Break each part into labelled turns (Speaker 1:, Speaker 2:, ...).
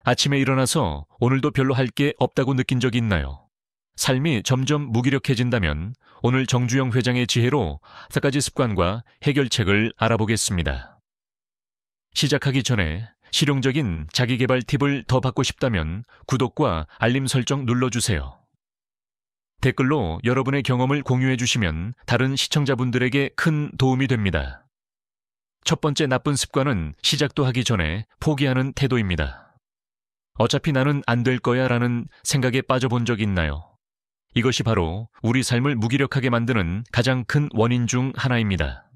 Speaker 1: 아침에 일어나서 오늘도 별로 할 게 없다고 느낀 적이 있나요? 삶이 점점 무기력해진다면 오늘 정주영 회장의 지혜로 5가지 습관과 해결책을 알아보겠습니다. 시작하기 전에 실용적인 자기계발 팁을 더 받고 싶다면 구독과 알림 설정 눌러주세요. 댓글로 여러분의 경험을 공유해 주시면 다른 시청자분들에게 큰 도움이 됩니다. 첫 번째 나쁜 습관은 시작도 하기 전에 포기하는 태도입니다. 어차피 나는 안 될 거야 라는 생각에 빠져본 적 있나요? 이것이 바로 우리 삶을 무기력하게 만드는 가장 큰 원인 중 하나입니다.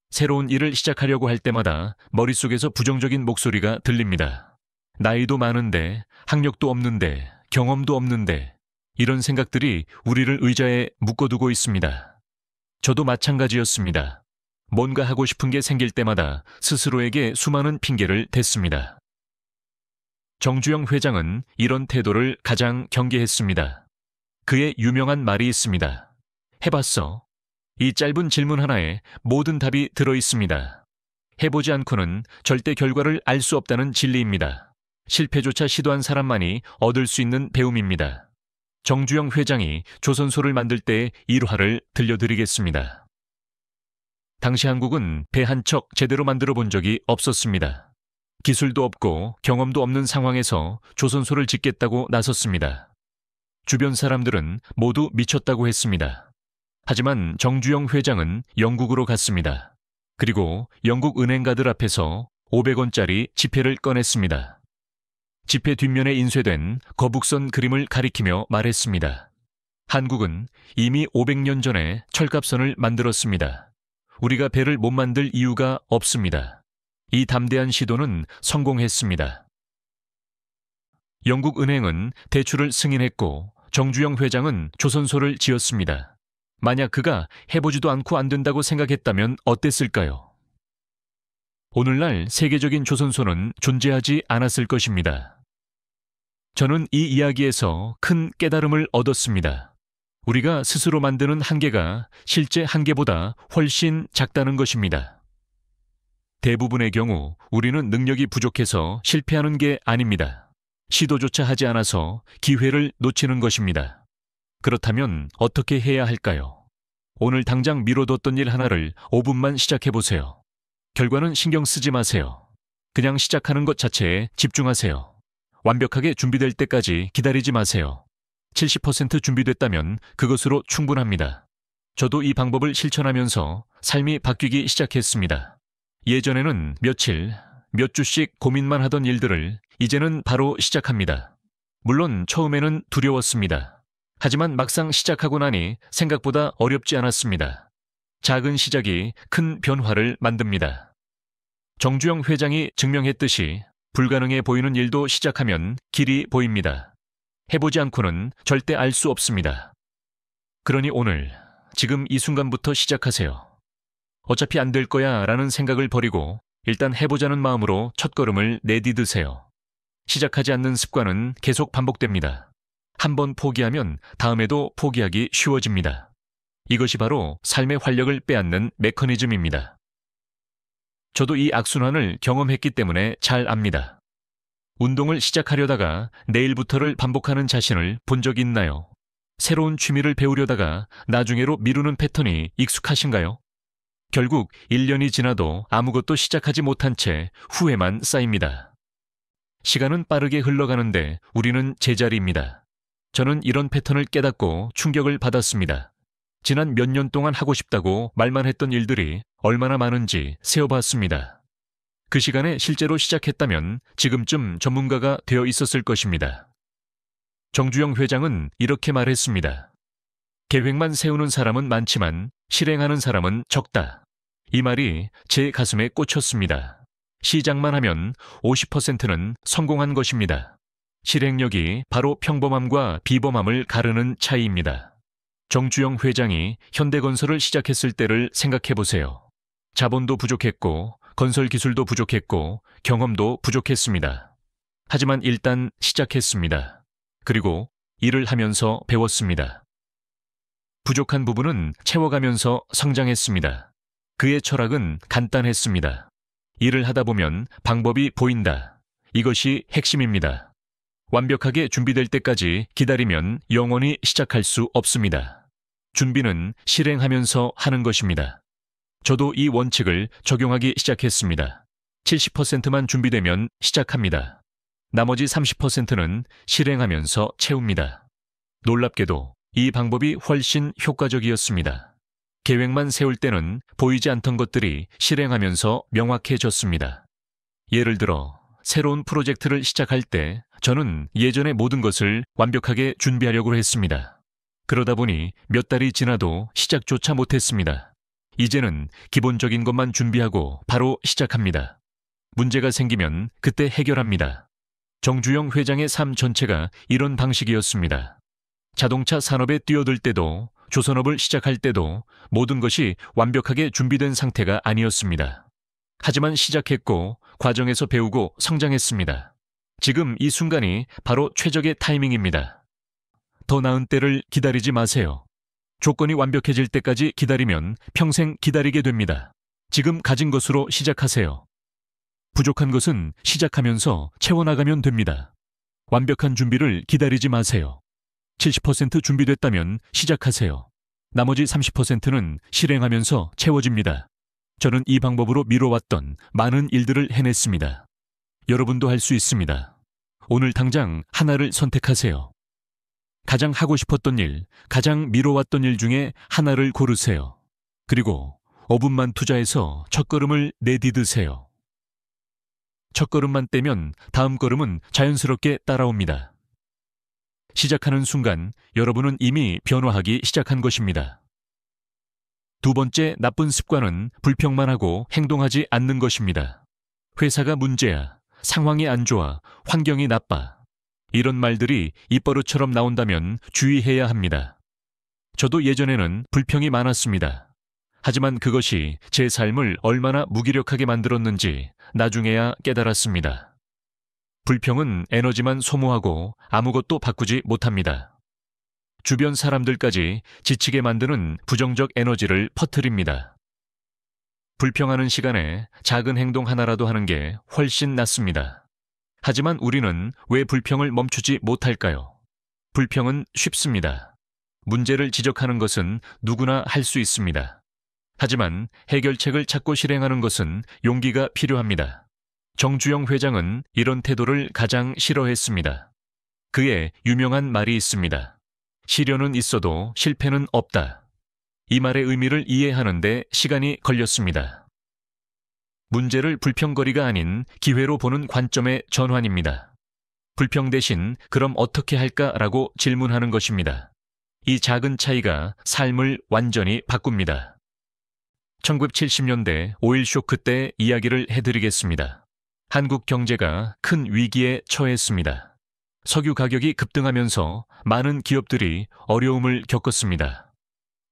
Speaker 1: 새로운 일을 시작하려고 할 때마다 머릿속에서 부정적인 목소리가 들립니다. 나이도 많은데, 학력도 없는데, 경험도 없는데, 이런 생각들이 우리를 의자에 묶어두고 있습니다. 저도 마찬가지였습니다. 뭔가 하고 싶은 게 생길 때마다 스스로에게 수많은 핑계를 댔습니다. 정주영 회장은 이런 태도를 가장 경계했습니다. 그의 유명한 말이 있습니다. 해봤어. 이 짧은 질문 하나에 모든 답이 들어있습니다. 해보지 않고는 절대 결과를 알 수 없다는 진리입니다. 실패조차 시도한 사람만이 얻을 수 있는 배움입니다. 정주영 회장이 조선소를 만들 때의 일화를 들려드리겠습니다. 당시 한국은 배 한 척 제대로 만들어 본 적이 없었습니다. 기술도 없고 경험도 없는 상황에서 조선소를 짓겠다고 나섰습니다. 주변 사람들은 모두 미쳤다고 했습니다. 하지만 정주영 회장은 영국으로 갔습니다. 그리고 영국 은행가들 앞에서 500원짜리 지폐를 꺼냈습니다. 지폐 뒷면에 인쇄된 거북선 그림을 가리키며 말했습니다. 한국은 이미 500년 전에 철갑선을 만들었습니다. 우리가 배를 못 만들 이유가 없습니다. 이 담대한 시도는 성공했습니다. 영국 은행은 대출을 승인했고 정주영 회장은 조선소를 지었습니다. 만약 그가 해보지도 않고 안 된다고 생각했다면 어땠을까요? 오늘날 세계적인 조선소는 존재하지 않았을 것입니다. 저는 이 이야기에서 큰 깨달음을 얻었습니다. 우리가 스스로 만드는 한계가 실제 한계보다 훨씬 작다는 것입니다. 대부분의 경우 우리는 능력이 부족해서 실패하는 게 아닙니다. 시도조차 하지 않아서 기회를 놓치는 것입니다. 그렇다면 어떻게 해야 할까요? 오늘 당장 미뤄뒀던 일 하나를 5분만 시작해보세요. 결과는 신경 쓰지 마세요. 그냥 시작하는 것 자체에 집중하세요. 완벽하게 준비될 때까지 기다리지 마세요. 70% 준비됐다면 그것으로 충분합니다. 저도 이 방법을 실천하면서 삶이 바뀌기 시작했습니다. 예전에는 며칠, 몇 주씩 고민만 하던 일들을 이제는 바로 시작합니다. 물론 처음에는 두려웠습니다. 하지만 막상 시작하고 나니 생각보다 어렵지 않았습니다. 작은 시작이 큰 변화를 만듭니다. 정주영 회장이 증명했듯이 불가능해 보이는 일도 시작하면 길이 보입니다. 해보지 않고는 절대 알 수 없습니다. 그러니 오늘, 지금 이 순간부터 시작하세요. 어차피 안 될 거야 라는 생각을 버리고 일단 해보자는 마음으로 첫걸음을 내디드세요. 시작하지 않는 습관은 계속 반복됩니다. 한번 포기하면 다음에도 포기하기 쉬워집니다. 이것이 바로 삶의 활력을 빼앗는 메커니즘입니다. 저도 이 악순환을 경험했기 때문에 잘 압니다. 운동을 시작하려다가 내일부터를 반복하는 자신을 본 적이 있나요? 새로운 취미를 배우려다가 나중에로 미루는 패턴이 익숙하신가요? 결국 1년이 지나도 아무것도 시작하지 못한 채 후회만 쌓입니다. 시간은 빠르게 흘러가는데 우리는 제자리입니다. 저는 이런 패턴을 깨닫고 충격을 받았습니다. 지난 몇 년 동안 하고 싶다고 말만 했던 일들이 얼마나 많은지 세어봤습니다. 그 시간에 실제로 시작했다면 지금쯤 전문가가 되어 있었을 것입니다. 정주영 회장은 이렇게 말했습니다. 계획만 세우는 사람은 많지만 실행하는 사람은 적다. 이 말이 제 가슴에 꽂혔습니다. 시작만 하면 50%는 성공한 것입니다. 실행력이 바로 평범함과 비범함을 가르는 차이입니다. 정주영 회장이 현대건설을 시작했을 때를 생각해보세요. 자본도 부족했고 건설 기술도 부족했고 경험도 부족했습니다. 하지만 일단 시작했습니다. 그리고 일을 하면서 배웠습니다. 부족한 부분은 채워가면서 성장했습니다. 그의 철학은 간단했습니다. 일을 하다 보면 방법이 보인다. 이것이 핵심입니다. 완벽하게 준비될 때까지 기다리면 영원히 시작할 수 없습니다. 준비는 실행하면서 하는 것입니다. 저도 이 원칙을 적용하기 시작했습니다. 70%만 준비되면 시작합니다. 나머지 30%는 실행하면서 채웁니다. 놀랍게도 이 방법이 훨씬 효과적이었습니다. 계획만 세울 때는 보이지 않던 것들이 실행하면서 명확해졌습니다. 예를 들어 새로운 프로젝트를 시작할 때 저는 예전의 모든 것을 완벽하게 준비하려고 했습니다. 그러다 보니 몇 달이 지나도 시작조차 못했습니다. 이제는 기본적인 것만 준비하고 바로 시작합니다. 문제가 생기면 그때 해결합니다. 정주영 회장의 삶 전체가 이런 방식이었습니다. 자동차 산업에 뛰어들 때도 조선업을 시작할 때도 모든 것이 완벽하게 준비된 상태가 아니었습니다. 하지만 시작했고 과정에서 배우고 성장했습니다. 지금 이 순간이 바로 최적의 타이밍입니다. 더 나은 때를 기다리지 마세요. 조건이 완벽해질 때까지 기다리면 평생 기다리게 됩니다. 지금 가진 것으로 시작하세요. 부족한 것은 시작하면서 채워나가면 됩니다. 완벽한 준비를 기다리지 마세요. 70% 준비됐다면 시작하세요. 나머지 30%는 실행하면서 채워집니다. 저는 이 방법으로 미뤄왔던 많은 일들을 해냈습니다. 여러분도 할 수 있습니다. 오늘 당장 하나를 선택하세요. 가장 하고 싶었던 일, 가장 미뤄왔던 일 중에 하나를 고르세요. 그리고 5분만 투자해서 첫걸음을 내디드세요. 첫걸음만 떼면 다음 걸음은 자연스럽게 따라옵니다. 시작하는 순간 여러분은 이미 변화하기 시작한 것입니다. 두 번째 나쁜 습관은 불평만 하고 행동하지 않는 것입니다. 회사가 문제야, 상황이 안 좋아, 환경이 나빠. 이런 말들이 입버릇처럼 나온다면 주의해야 합니다. 저도 예전에는 불평이 많았습니다. 하지만 그것이 제 삶을 얼마나 무기력하게 만들었는지 나중에야 깨달았습니다. 불평은 에너지만 소모하고 아무것도 바꾸지 못합니다. 주변 사람들까지 지치게 만드는 부정적 에너지를 퍼뜨립니다. 불평하는 시간에 작은 행동 하나라도 하는 게 훨씬 낫습니다. 하지만 우리는 왜 불평을 멈추지 못할까요? 불평은 쉽습니다. 문제를 지적하는 것은 누구나 할 수 있습니다. 하지만 해결책을 찾고 실행하는 것은 용기가 필요합니다. 정주영 회장은 이런 태도를 가장 싫어했습니다. 그의 유명한 말이 있습니다. 시련은 있어도 실패는 없다. 이 말의 의미를 이해하는데 시간이 걸렸습니다. 문제를 불평거리가 아닌 기회로 보는 관점의 전환입니다. 불평 대신 그럼 어떻게 할까라고 질문하는 것입니다. 이 작은 차이가 삶을 완전히 바꿉니다. 1970년대 오일 쇼크 때 이야기를 해드리겠습니다. 한국 경제가 큰 위기에 처했습니다. 석유 가격이 급등하면서 많은 기업들이 어려움을 겪었습니다.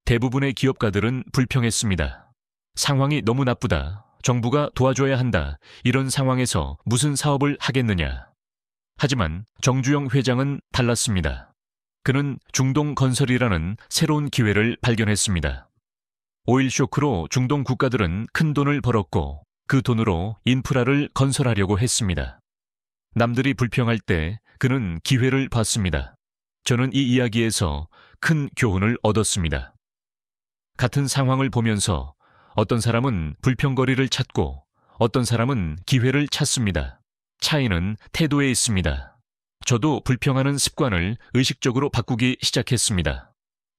Speaker 1: 대부분의 기업가들은 불평했습니다. 상황이 너무 나쁘다. 정부가 도와줘야 한다. 이런 상황에서 무슨 사업을 하겠느냐. 하지만 정주영 회장은 달랐습니다. 그는 중동건설이라는 새로운 기회를 발견했습니다. 오일 쇼크로 중동 국가들은 큰 돈을 벌었고 그 돈으로 인프라를 건설하려고 했습니다. 남들이 불평할 때 그는 기회를 봤습니다. 저는 이 이야기에서 큰 교훈을 얻었습니다. 같은 상황을 보면서 어떤 사람은 불평거리를 찾고 어떤 사람은 기회를 찾습니다. 차이는 태도에 있습니다. 저도 불평하는 습관을 의식적으로 바꾸기 시작했습니다.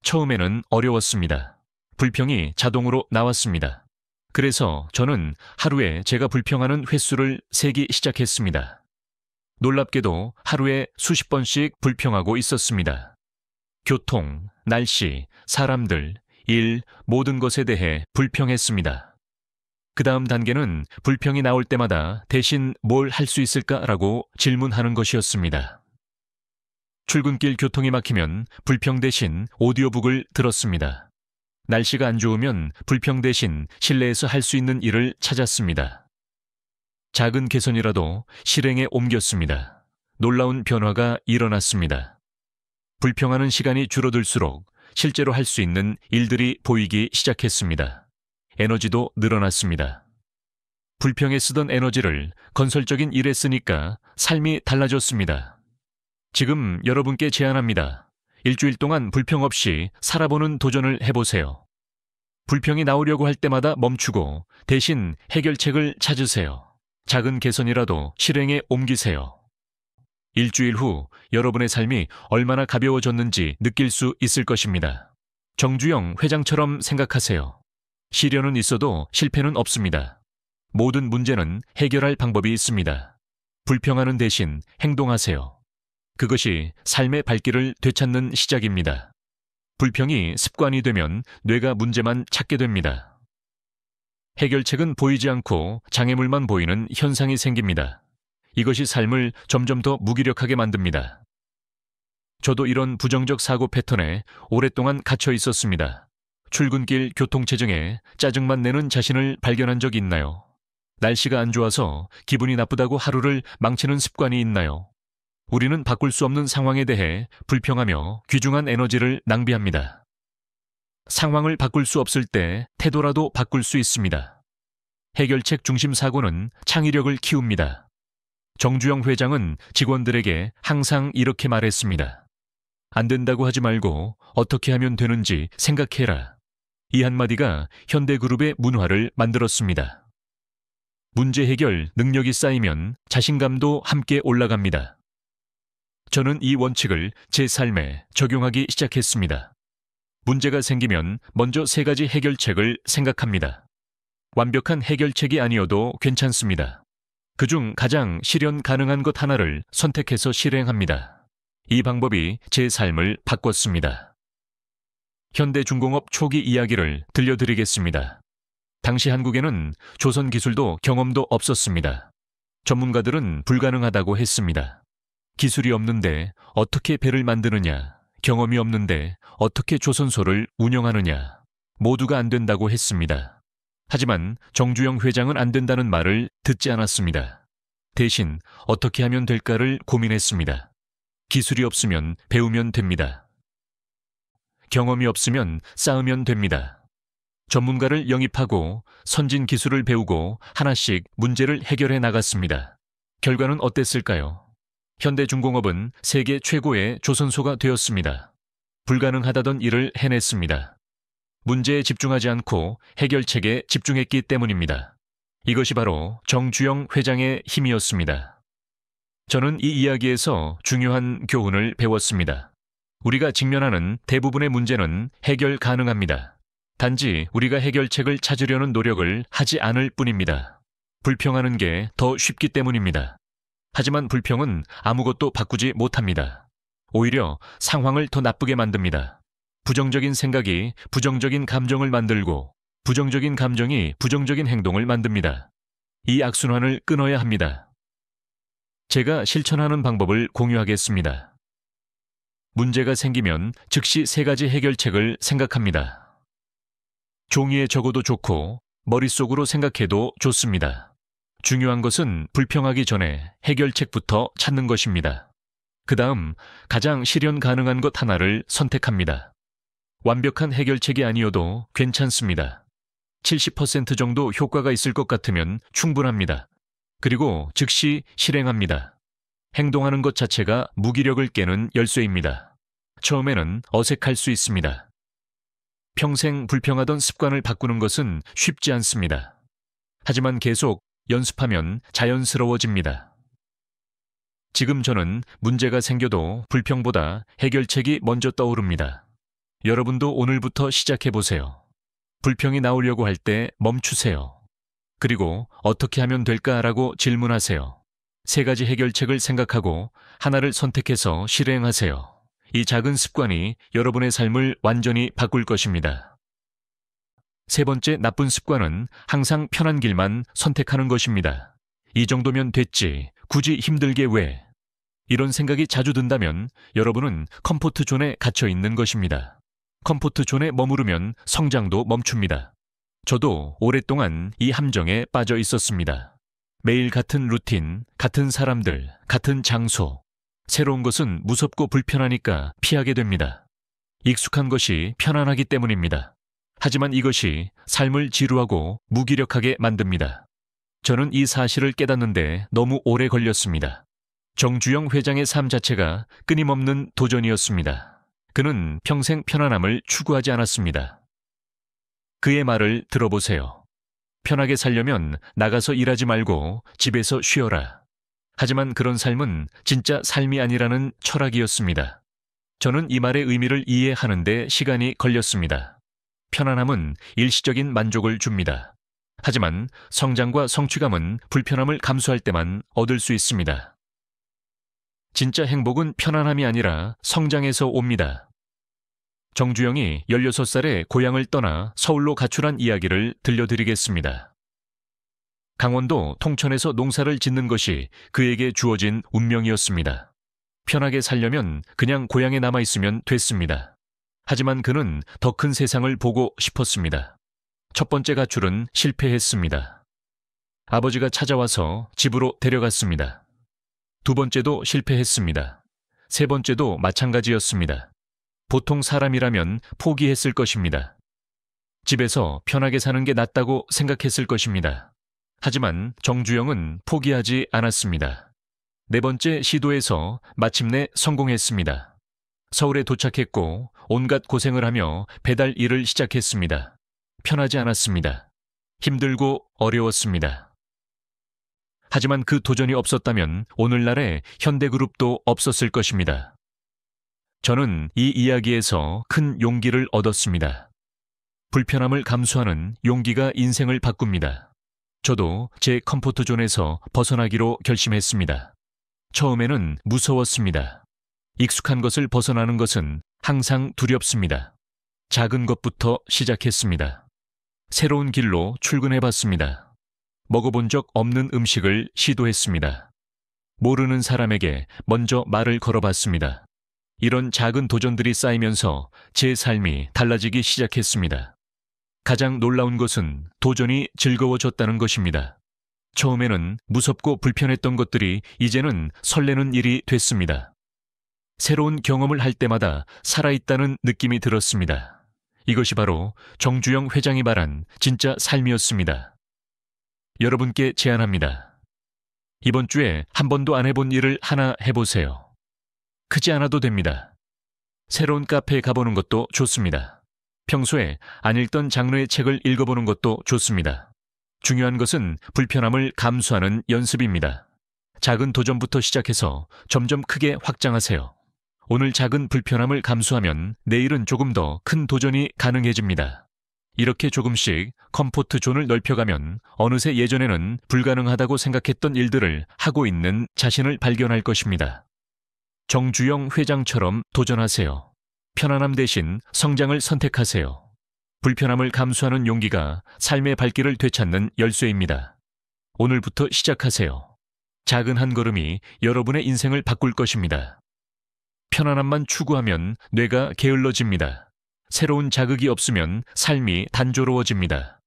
Speaker 1: 처음에는 어려웠습니다. 불평이 자동으로 나왔습니다. 그래서 저는 하루에 제가 불평하는 횟수를 세기 시작했습니다. 놀랍게도 하루에 수십 번씩 불평하고 있었습니다. 교통, 날씨, 사람들, 일, 모든 것에 대해 불평했습니다. 그 다음 단계는 불평이 나올 때마다 대신 뭘 할 수 있을까라고 질문하는 것이었습니다. 출근길 교통이 막히면 불평 대신 오디오북을 들었습니다. 날씨가 안 좋으면 불평 대신 실내에서 할 수 있는 일을 찾았습니다. 작은 개선이라도 실행에 옮겼습니다. 놀라운 변화가 일어났습니다. 불평하는 시간이 줄어들수록 실제로 할 수 있는 일들이 보이기 시작했습니다. 에너지도 늘어났습니다. 불평에 쓰던 에너지를 건설적인 일에 쓰니까 삶이 달라졌습니다. 지금 여러분께 제안합니다. 일주일 동안 불평 없이 살아보는 도전을 해보세요. 불평이 나오려고 할 때마다 멈추고 대신 해결책을 찾으세요. 작은 개선이라도 실행에 옮기세요. 일주일 후 여러분의 삶이 얼마나 가벼워졌는지 느낄 수 있을 것입니다. 정주영 회장처럼 생각하세요. 시련은 있어도 실패는 없습니다. 모든 문제는 해결할 방법이 있습니다. 불평하는 대신 행동하세요. 그것이 삶의 발길을 되찾는 시작입니다. 불평이 습관이 되면 뇌가 문제만 찾게 됩니다. 해결책은 보이지 않고 장애물만 보이는 현상이 생깁니다. 이것이 삶을 점점 더 무기력하게 만듭니다. 저도 이런 부정적 사고 패턴에 오랫동안 갇혀 있었습니다. 출근길 교통체증에 짜증만 내는 자신을 발견한 적 있나요? 날씨가 안 좋아서 기분이 나쁘다고 하루를 망치는 습관이 있나요? 우리는 바꿀 수 없는 상황에 대해 불평하며 귀중한 에너지를 낭비합니다. 상황을 바꿀 수 없을 때 태도라도 바꿀 수 있습니다. 해결책 중심 사고는 창의력을 키웁니다. 정주영 회장은 직원들에게 항상 이렇게 말했습니다. 안 된다고 하지 말고 어떻게 하면 되는지 생각해라. 이 한마디가 현대그룹의 문화를 만들었습니다. 문제 해결 능력이 쌓이면 자신감도 함께 올라갑니다. 저는 이 원칙을 제 삶에 적용하기 시작했습니다. 문제가 생기면 먼저 3가지 해결책을 생각합니다. 완벽한 해결책이 아니어도 괜찮습니다. 그중 가장 실현 가능한 것 하나를 선택해서 실행합니다. 이 방법이 제 삶을 바꿨습니다. 현대중공업 초기 이야기를 들려드리겠습니다. 당시 한국에는 조선 기술도 경험도 없었습니다. 전문가들은 불가능하다고 했습니다. 기술이 없는데 어떻게 배를 만드느냐, 경험이 없는데 어떻게 조선소를 운영하느냐, 모두가 안 된다고 했습니다. 하지만 정주영 회장은 안 된다는 말을 듣지 않았습니다. 대신 어떻게 하면 될까를 고민했습니다. 기술이 없으면 배우면 됩니다. 경험이 없으면 쌓으면 됩니다. 전문가를 영입하고 선진 기술을 배우고 하나씩 문제를 해결해 나갔습니다. 결과는 어땠을까요? 현대중공업은 세계 최고의 조선소가 되었습니다. 불가능하다던 일을 해냈습니다. 문제에 집중하지 않고 해결책에 집중했기 때문입니다. 이것이 바로 정주영 회장의 힘이었습니다. 저는 이 이야기에서 중요한 교훈을 배웠습니다. 우리가 직면하는 대부분의 문제는 해결 가능합니다. 단지 우리가 해결책을 찾으려는 노력을 하지 않을 뿐입니다. 불평하는 게 더 쉽기 때문입니다. 하지만 불평은 아무것도 바꾸지 못합니다. 오히려 상황을 더 나쁘게 만듭니다. 부정적인 생각이 부정적인 감정을 만들고 부정적인 감정이 부정적인 행동을 만듭니다. 이 악순환을 끊어야 합니다. 제가 실천하는 방법을 공유하겠습니다. 문제가 생기면 즉시 3가지 해결책을 생각합니다. 종이에 적어도 좋고 머릿속으로 생각해도 좋습니다. 중요한 것은 불평하기 전에 해결책부터 찾는 것입니다. 그 다음 가장 실현 가능한 것 하나를 선택합니다. 완벽한 해결책이 아니어도 괜찮습니다. 70% 정도 효과가 있을 것 같으면 충분합니다. 그리고 즉시 실행합니다. 행동하는 것 자체가 무기력을 깨는 열쇠입니다. 처음에는 어색할 수 있습니다. 평생 불평하던 습관을 바꾸는 것은 쉽지 않습니다. 하지만 계속 연습하면 자연스러워집니다. 지금 저는 문제가 생겨도 불평보다 해결책이 먼저 떠오릅니다. 여러분도 오늘부터 시작해보세요. 불평이 나오려고 할 때 멈추세요. 그리고 어떻게 하면 될까라고 질문하세요. 3가지 해결책을 생각하고 하나를 선택해서 실행하세요. 이 작은 습관이 여러분의 삶을 완전히 바꿀 것입니다. 3번째 나쁜 습관은 항상 편한 길만 선택하는 것입니다. 이 정도면 됐지, 굳이 힘들게 왜? 이런 생각이 자주 든다면 여러분은 컴포트 존에 갇혀 있는 것입니다. 컴포트 존에 머무르면 성장도 멈춥니다. 저도 오랫동안 이 함정에 빠져 있었습니다. 매일 같은 루틴, 같은 사람들, 같은 장소. 새로운 것은 무섭고 불편하니까 피하게 됩니다. 익숙한 것이 편안하기 때문입니다. 하지만 이것이 삶을 지루하고 무기력하게 만듭니다. 저는 이 사실을 깨닫는데 너무 오래 걸렸습니다. 정주영 회장의 삶 자체가 끊임없는 도전이었습니다. 그는 평생 편안함을 추구하지 않았습니다. 그의 말을 들어보세요. 편하게 살려면 나가서 일하지 말고 집에서 쉬어라. 하지만 그런 삶은 진짜 삶이 아니라는 철학이었습니다. 저는 이 말의 의미를 이해하는데 시간이 걸렸습니다. 편안함은 일시적인 만족을 줍니다. 하지만 성장과 성취감은 불편함을 감수할 때만 얻을 수 있습니다. 진짜 행복은 편안함이 아니라 성장에서 옵니다. 정주영이 16살에 고향을 떠나 서울로 가출한 이야기를 들려드리겠습니다. 강원도 통천에서 농사를 짓는 것이 그에게 주어진 운명이었습니다. 편하게 살려면 그냥 고향에 남아있으면 됐습니다. 하지만 그는 더 큰 세상을 보고 싶었습니다. 첫 번째 가출은 실패했습니다. 아버지가 찾아와서 집으로 데려갔습니다. 두 번째도 실패했습니다. 세 번째도 마찬가지였습니다. 보통 사람이라면 포기했을 것입니다. 집에서 편하게 사는 게 낫다고 생각했을 것입니다. 하지만 정주영은 포기하지 않았습니다. 네 번째 시도에서 마침내 성공했습니다. 서울에 도착했고 온갖 고생을 하며 배달 일을 시작했습니다. 편하지 않았습니다. 힘들고 어려웠습니다. 하지만 그 도전이 없었다면 오늘날의 현대그룹도 없었을 것입니다. 저는 이 이야기에서 큰 용기를 얻었습니다. 불편함을 감수하는 용기가 인생을 바꿉니다. 저도 제 컴포트존에서 벗어나기로 결심했습니다. 처음에는 무서웠습니다. 익숙한 것을 벗어나는 것은 항상 두렵습니다. 작은 것부터 시작했습니다. 새로운 길로 출근해봤습니다. 먹어본 적 없는 음식을 시도했습니다. 모르는 사람에게 먼저 말을 걸어봤습니다. 이런 작은 도전들이 쌓이면서 제 삶이 달라지기 시작했습니다. 가장 놀라운 것은 도전이 즐거워졌다는 것입니다. 처음에는 무섭고 불편했던 것들이 이제는 설레는 일이 됐습니다. 새로운 경험을 할 때마다 살아있다는 느낌이 들었습니다. 이것이 바로 정주영 회장이 말한 진짜 삶이었습니다. 여러분께 제안합니다. 이번 주에 한 번도 안 해본 일을 하나 해보세요. 크지 않아도 됩니다. 새로운 카페에 가보는 것도 좋습니다. 평소에 안 읽던 장르의 책을 읽어보는 것도 좋습니다. 중요한 것은 불편함을 감수하는 연습입니다. 작은 도전부터 시작해서 점점 크게 확장하세요. 오늘 작은 불편함을 감수하면 내일은 조금 더 큰 도전이 가능해집니다. 이렇게 조금씩 컴포트 존을 넓혀가면 어느새 예전에는 불가능하다고 생각했던 일들을 하고 있는 자신을 발견할 것입니다. 정주영 회장처럼 도전하세요. 편안함 대신 성장을 선택하세요. 불편함을 감수하는 용기가 삶의 발길을 되찾는 열쇠입니다. 오늘부터 시작하세요. 작은 한 걸음이 여러분의 인생을 바꿀 것입니다. 편안함만 추구하면 뇌가 게을러집니다. 새로운 자극이 없으면 삶이 단조로워집니다.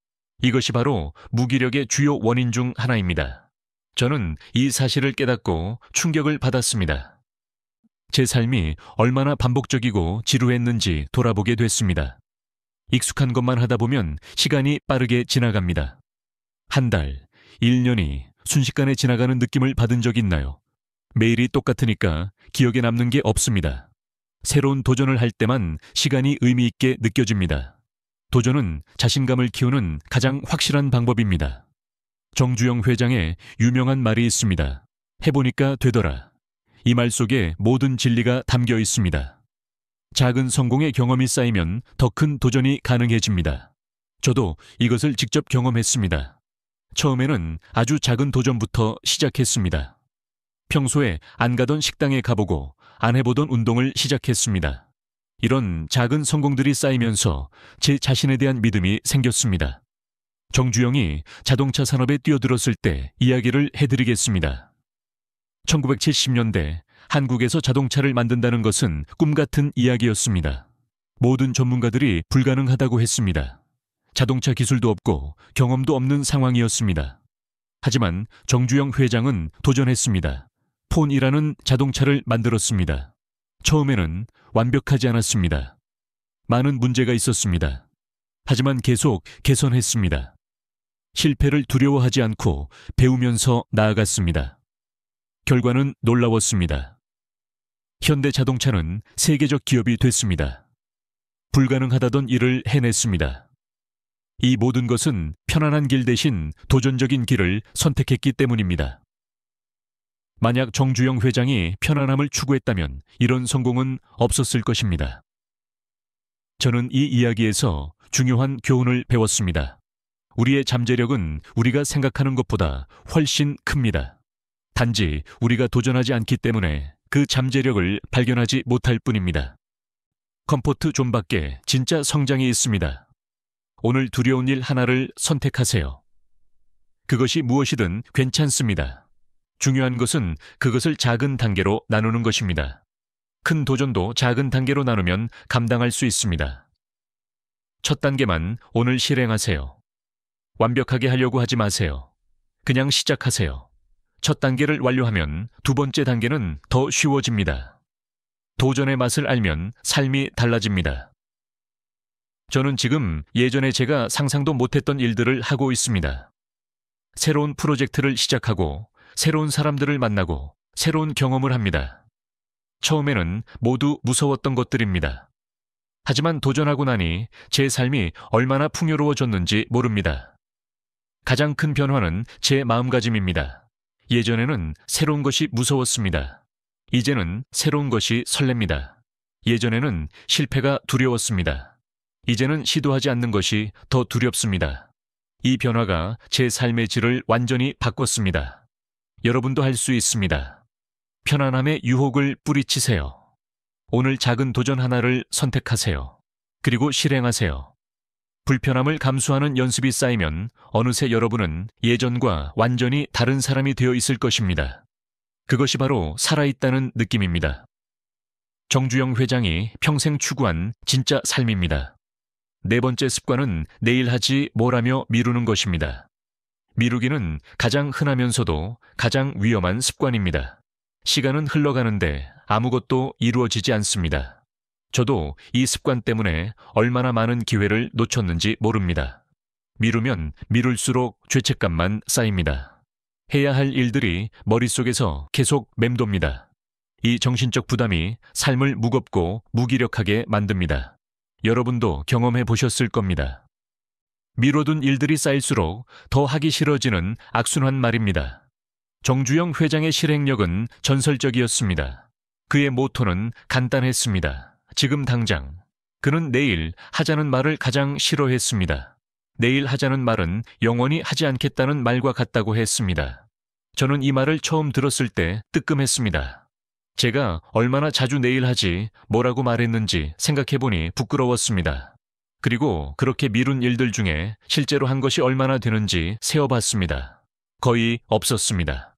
Speaker 1: 이것이 바로 무기력의 주요 원인 중 하나입니다. 저는 이 사실을 깨닫고 충격을 받았습니다. 제 삶이 얼마나 반복적이고 지루했는지 돌아보게 됐습니다. 익숙한 것만 하다 보면 시간이 빠르게 지나갑니다. 한 달, 1년이 순식간에 지나가는 느낌을 받은 적 있나요? 매일이 똑같으니까 기억에 남는 게 없습니다. 새로운 도전을 할 때만 시간이 의미 있게 느껴집니다. 도전은 자신감을 키우는 가장 확실한 방법입니다. 정주영 회장의 유명한 말이 있습니다. 해보니까 되더라. 이 말 속에 모든 진리가 담겨 있습니다. 작은 성공의 경험이 쌓이면 더 큰 도전이 가능해집니다. 저도 이것을 직접 경험했습니다. 처음에는 아주 작은 도전부터 시작했습니다. 평소에 안 가던 식당에 가보고 안 해보던 운동을 시작했습니다. 이런 작은 성공들이 쌓이면서 제 자신에 대한 믿음이 생겼습니다. 정주영이 자동차 산업에 뛰어들었을 때 이야기를 해드리겠습니다. 1970년대 한국에서 자동차를 만든다는 것은 꿈같은 이야기였습니다. 모든 전문가들이 불가능하다고 했습니다. 자동차 기술도 없고 경험도 없는 상황이었습니다. 하지만 정주영 회장은 도전했습니다. 폰이라는 자동차를 만들었습니다. 처음에는 완벽하지 않았습니다. 많은 문제가 있었습니다. 하지만 계속 개선했습니다. 실패를 두려워하지 않고 배우면서 나아갔습니다. 결과는 놀라웠습니다. 현대자동차는 세계적 기업이 됐습니다. 불가능하다던 일을 해냈습니다. 이 모든 것은 편안한 길 대신 도전적인 길을 선택했기 때문입니다. 만약 정주영 회장이 편안함을 추구했다면 이런 성공은 없었을 것입니다. 저는 이 이야기에서 중요한 교훈을 배웠습니다. 우리의 잠재력은 우리가 생각하는 것보다 훨씬 큽니다. 단지 우리가 도전하지 않기 때문에 그 잠재력을 발견하지 못할 뿐입니다. 컴포트 존밖에 진짜 성장이 있습니다. 오늘 두려운 일 하나를 선택하세요. 그것이 무엇이든 괜찮습니다. 중요한 것은 그것을 작은 단계로 나누는 것입니다. 큰 도전도 작은 단계로 나누면 감당할 수 있습니다. 첫 단계만 오늘 실행하세요. 완벽하게 하려고 하지 마세요. 그냥 시작하세요. 첫 단계를 완료하면 두 번째 단계는 더 쉬워집니다. 도전의 맛을 알면 삶이 달라집니다. 저는 지금 예전에 제가 상상도 못했던 일들을 하고 있습니다. 새로운 프로젝트를 시작하고 새로운 사람들을 만나고 새로운 경험을 합니다. 처음에는 모두 무서웠던 것들입니다. 하지만 도전하고 나니 제 삶이 얼마나 풍요로워졌는지 모릅니다. 가장 큰 변화는 제 마음가짐입니다. 예전에는 새로운 것이 무서웠습니다. 이제는 새로운 것이 설렙니다. 예전에는 실패가 두려웠습니다. 이제는 시도하지 않는 것이 더 두렵습니다. 이 변화가 제 삶의 질을 완전히 바꿨습니다. 여러분도 할 수 있습니다. 편안함의 유혹을 뿌리치세요. 오늘 작은 도전 하나를 선택하세요. 그리고 실행하세요. 불편함을 감수하는 연습이 쌓이면 어느새 여러분은 예전과 완전히 다른 사람이 되어 있을 것입니다. 그것이 바로 살아있다는 느낌입니다. 정주영 회장이 평생 추구한 진짜 삶입니다. 네 번째 습관은 내일 하지 뭐라며 미루는 것입니다. 미루기는 가장 흔하면서도 가장 위험한 습관입니다. 시간은 흘러가는데 아무것도 이루어지지 않습니다. 저도 이 습관 때문에 얼마나 많은 기회를 놓쳤는지 모릅니다. 미루면 미룰수록 죄책감만 쌓입니다. 해야 할 일들이 머릿속에서 계속 맴돕니다. 이 정신적 부담이 삶을 무겁고 무기력하게 만듭니다. 여러분도 경험해 보셨을 겁니다. 미뤄둔 일들이 쌓일수록 더 하기 싫어지는 악순환 말입니다. 정주영 회장의 실행력은 전설적이었습니다. 그의 모토는 간단했습니다. 지금 당장. 그는 내일 하자는 말을 가장 싫어했습니다. 내일 하자는 말은 영원히 하지 않겠다는 말과 같다고 했습니다. 저는 이 말을 처음 들었을 때 뜨끔했습니다. 제가 얼마나 자주 내일 하지 뭐라고 말했는지 생각해보니 부끄러웠습니다. 그리고 그렇게 미룬 일들 중에 실제로 한 것이 얼마나 되는지 세어봤습니다. 거의 없었습니다.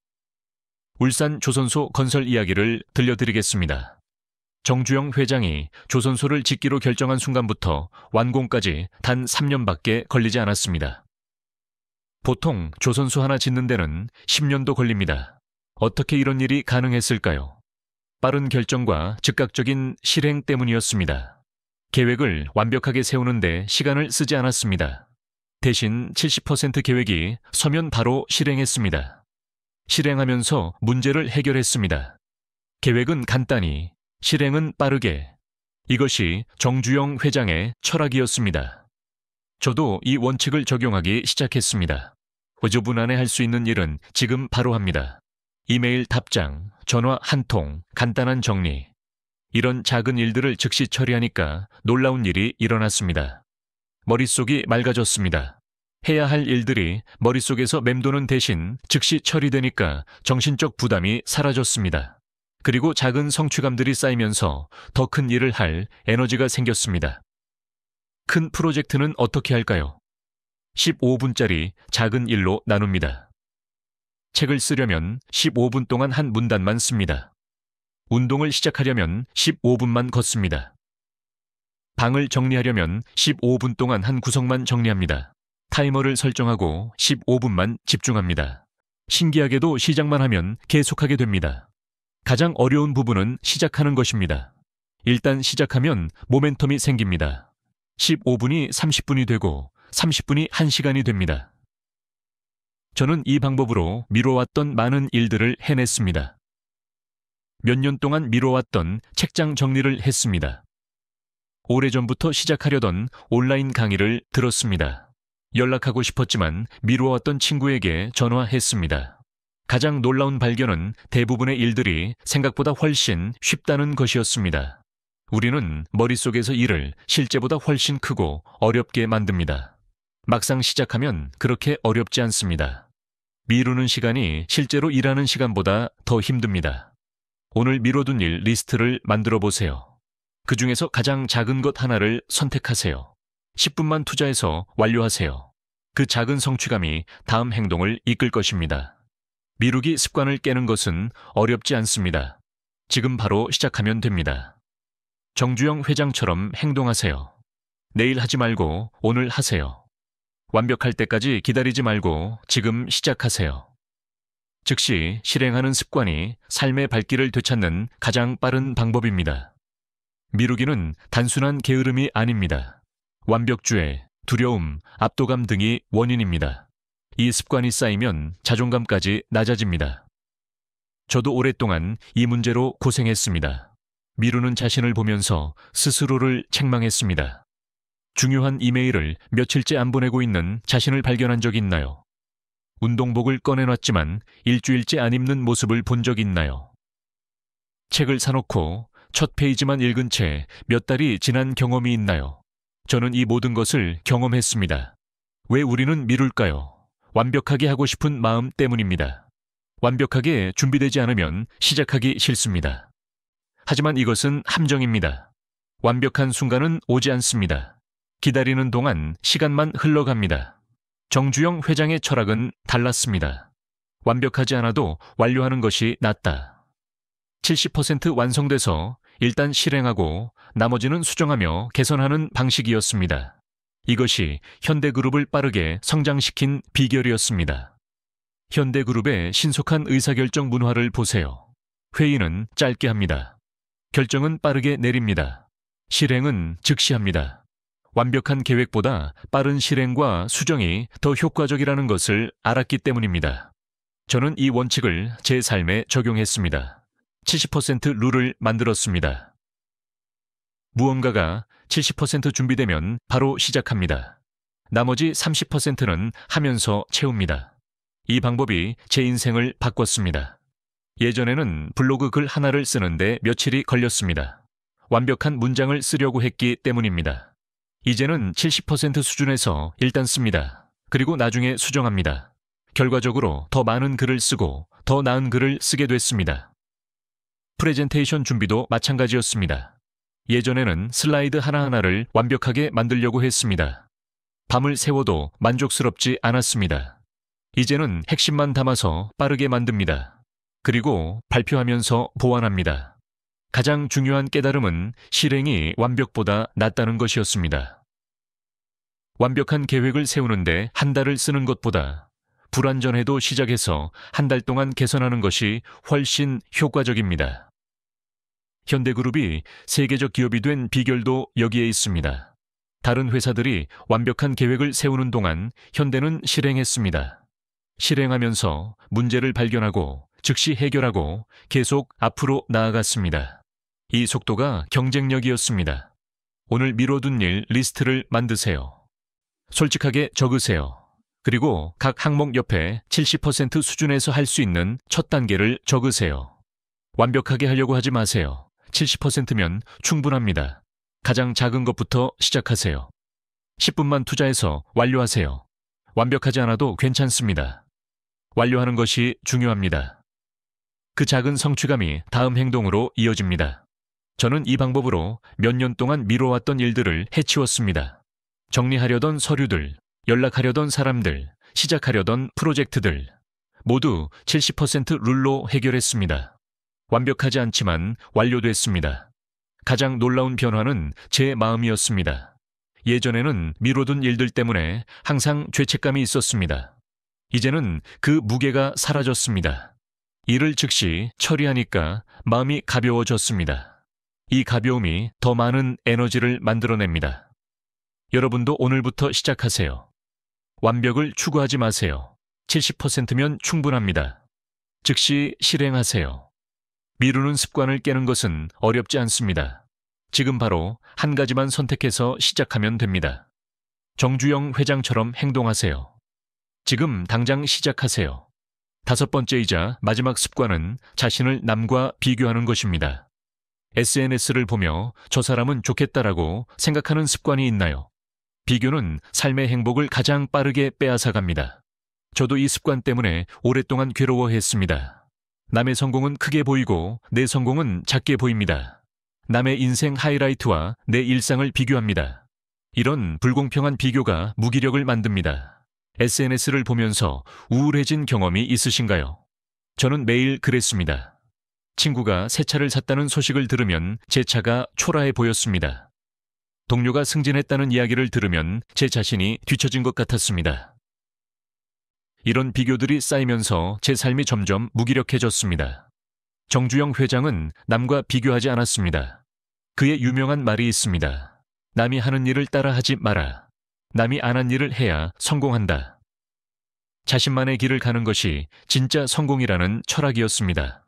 Speaker 1: 울산 조선소 건설 이야기를 들려드리겠습니다. 정주영 회장이 조선소를 짓기로 결정한 순간부터 완공까지 단 3년밖에 걸리지 않았습니다. 보통 조선소 하나 짓는 데는 10년도 걸립니다. 어떻게 이런 일이 가능했을까요? 빠른 결정과 즉각적인 실행 때문이었습니다. 계획을 완벽하게 세우는데 시간을 쓰지 않았습니다. 대신 70% 계획이 서면 바로 실행했습니다. 실행하면서 문제를 해결했습니다. 계획은 간단히, 실행은 빠르게. 이것이 정주영 회장의 철학이었습니다. 저도 이 원칙을 적용하기 시작했습니다. 5분 안에 할 수 있는 일은 지금 바로 합니다. 이메일 답장, 전화 한 통, 간단한 정리. 이런 작은 일들을 즉시 처리하니까 놀라운 일이 일어났습니다. 머릿속이 맑아졌습니다. 해야 할 일들이 머릿속에서 맴도는 대신 즉시 처리되니까 정신적 부담이 사라졌습니다. 그리고 작은 성취감들이 쌓이면서 더 큰 일을 할 에너지가 생겼습니다. 큰 프로젝트는 어떻게 할까요? 15분짜리 작은 일로 나눕니다. 책을 쓰려면 15분 동안 한 문단만 씁니다. 운동을 시작하려면 15분만 걷습니다. 방을 정리하려면 15분 동안 한 구석만 정리합니다. 타이머를 설정하고 15분만 집중합니다. 신기하게도 시작만 하면 계속하게 됩니다. 가장 어려운 부분은 시작하는 것입니다. 일단 시작하면 모멘텀이 생깁니다. 15분이 30분이 되고 30분이 1시간이 됩니다. 저는 이 방법으로 미뤄왔던 많은 일들을 해냈습니다. 몇 년 동안 미뤄왔던 책장 정리를 했습니다. 오래전부터 시작하려던 온라인 강의를 들었습니다. 연락하고 싶었지만 미뤄왔던 친구에게 전화했습니다. 가장 놀라운 발견은 대부분의 일들이 생각보다 훨씬 쉽다는 것이었습니다. 우리는 머릿속에서 일을 실제보다 훨씬 크고 어렵게 만듭니다. 막상 시작하면 그렇게 어렵지 않습니다. 미루는 시간이 실제로 일하는 시간보다 더 힘듭니다. 오늘 미뤄둔 일 리스트를 만들어 보세요. 그 중에서 가장 작은 것 하나를 선택하세요. 10분만 투자해서 완료하세요. 그 작은 성취감이 다음 행동을 이끌 것입니다. 미루기 습관을 깨는 것은 어렵지 않습니다. 지금 바로 시작하면 됩니다. 정주영 회장처럼 행동하세요. 내일 하지 말고 오늘 하세요. 완벽할 때까지 기다리지 말고 지금 시작하세요. 즉시 실행하는 습관이 삶의 발길을 되찾는 가장 빠른 방법입니다. 미루기는 단순한 게으름이 아닙니다. 완벽주의, 두려움, 압도감 등이 원인입니다. 이 습관이 쌓이면 자존감까지 낮아집니다. 저도 오랫동안 이 문제로 고생했습니다. 미루는 자신을 보면서 스스로를 책망했습니다. 중요한 이메일을 며칠째 안 보내고 있는 자신을 발견한 적 있나요? 운동복을 꺼내놨지만 일주일째 안 입는 모습을 본 적 있나요? 책을 사놓고 첫 페이지만 읽은 채 몇 달이 지난 경험이 있나요? 저는 이 모든 것을 경험했습니다. 왜 우리는 미룰까요? 완벽하게 하고 싶은 마음 때문입니다. 완벽하게 준비되지 않으면 시작하기 싫습니다. 하지만 이것은 함정입니다. 완벽한 순간은 오지 않습니다. 기다리는 동안 시간만 흘러갑니다. 정주영 회장의 철학은 달랐습니다. 완벽하지 않아도 완료하는 것이 낫다. 70% 완성돼서 일단 실행하고 나머지는 수정하며 개선하는 방식이었습니다. 이것이 현대그룹을 빠르게 성장시킨 비결이었습니다. 현대그룹의 신속한 의사결정 문화를 보세요. 회의는 짧게 합니다. 결정은 빠르게 내립니다. 실행은 즉시 합니다. 완벽한 계획보다 빠른 실행과 수정이 더 효과적이라는 것을 알았기 때문입니다. 저는 이 원칙을 제 삶에 적용했습니다. 70% 룰을 만들었습니다. 무언가가 70% 준비되면 바로 시작합니다. 나머지 30%는 하면서 채웁니다. 이 방법이 제 인생을 바꿨습니다. 예전에는 블로그 글 하나를 쓰는데 며칠이 걸렸습니다. 완벽한 문장을 쓰려고 했기 때문입니다. 이제는 70% 수준에서 일단 씁니다. 그리고 나중에 수정합니다. 결과적으로 더 많은 글을 쓰고 더 나은 글을 쓰게 됐습니다. 프레젠테이션 준비도 마찬가지였습니다. 예전에는 슬라이드 하나하나를 완벽하게 만들려고 했습니다. 밤을 새워도 만족스럽지 않았습니다. 이제는 핵심만 담아서 빠르게 만듭니다. 그리고 발표하면서 보완합니다. 가장 중요한 깨달음은 실행이 완벽보다 낫다는 것이었습니다. 완벽한 계획을 세우는데 한 달을 쓰는 것보다 불완전해도 시작해서 한 달 동안 개선하는 것이 훨씬 효과적입니다. 현대그룹이 세계적 기업이 된 비결도 여기에 있습니다. 다른 회사들이 완벽한 계획을 세우는 동안 현대는 실행했습니다. 실행하면서 문제를 발견하고 즉시 해결하고 계속 앞으로 나아갔습니다. 이 속도가 경쟁력이었습니다. 오늘 미뤄둔 일 리스트를 만드세요. 솔직하게 적으세요. 그리고 각 항목 옆에 70% 수준에서 할 수 있는 첫 단계를 적으세요. 완벽하게 하려고 하지 마세요. 70%면 충분합니다. 가장 작은 것부터 시작하세요. 10분만 투자해서 완료하세요. 완벽하지 않아도 괜찮습니다. 완료하는 것이 중요합니다. 그 작은 성취감이 다음 행동으로 이어집니다. 저는 이 방법으로 몇 년 동안 미뤄왔던 일들을 해치웠습니다. 정리하려던 서류들, 연락하려던 사람들, 시작하려던 프로젝트들 모두 70% 룰로 해결했습니다. 완벽하지 않지만 완료됐습니다. 가장 놀라운 변화는 제 마음이었습니다. 예전에는 미뤄둔 일들 때문에 항상 죄책감이 있었습니다. 이제는 그 무게가 사라졌습니다. 일을 즉시 처리하니까 마음이 가벼워졌습니다. 이 가벼움이 더 많은 에너지를 만들어냅니다. 여러분도 오늘부터 시작하세요. 완벽을 추구하지 마세요. 70%면 충분합니다. 즉시 실행하세요. 미루는 습관을 깨는 것은 어렵지 않습니다. 지금 바로 한 가지만 선택해서 시작하면 됩니다. 정주영 회장처럼 행동하세요. 지금 당장 시작하세요. 5번째이자 마지막 습관은 자신을 남과 비교하는 것입니다. SNS를 보며 저 사람은 좋겠다라고 생각하는 습관이 있나요? 비교는 삶의 행복을 가장 빠르게 빼앗아갑니다. 저도 이 습관 때문에 오랫동안 괴로워했습니다. 남의 성공은 크게 보이고 내 성공은 작게 보입니다. 남의 인생 하이라이트와 내 일상을 비교합니다. 이런 불공평한 비교가 무기력을 만듭니다. SNS를 보면서 우울해진 경험이 있으신가요? 저는 매일 그랬습니다. 친구가 새 차를 샀다는 소식을 들으면 제 차가 초라해 보였습니다. 동료가 승진했다는 이야기를 들으면 제 자신이 뒤처진 것 같았습니다. 이런 비교들이 쌓이면서 제 삶이 점점 무기력해졌습니다. 정주영 회장은 남과 비교하지 않았습니다. 그의 유명한 말이 있습니다. 남이 하는 일을 따라하지 마라. 남이 안 한 일을 해야 성공한다. 자신만의 길을 가는 것이 진짜 성공이라는 철학이었습니다.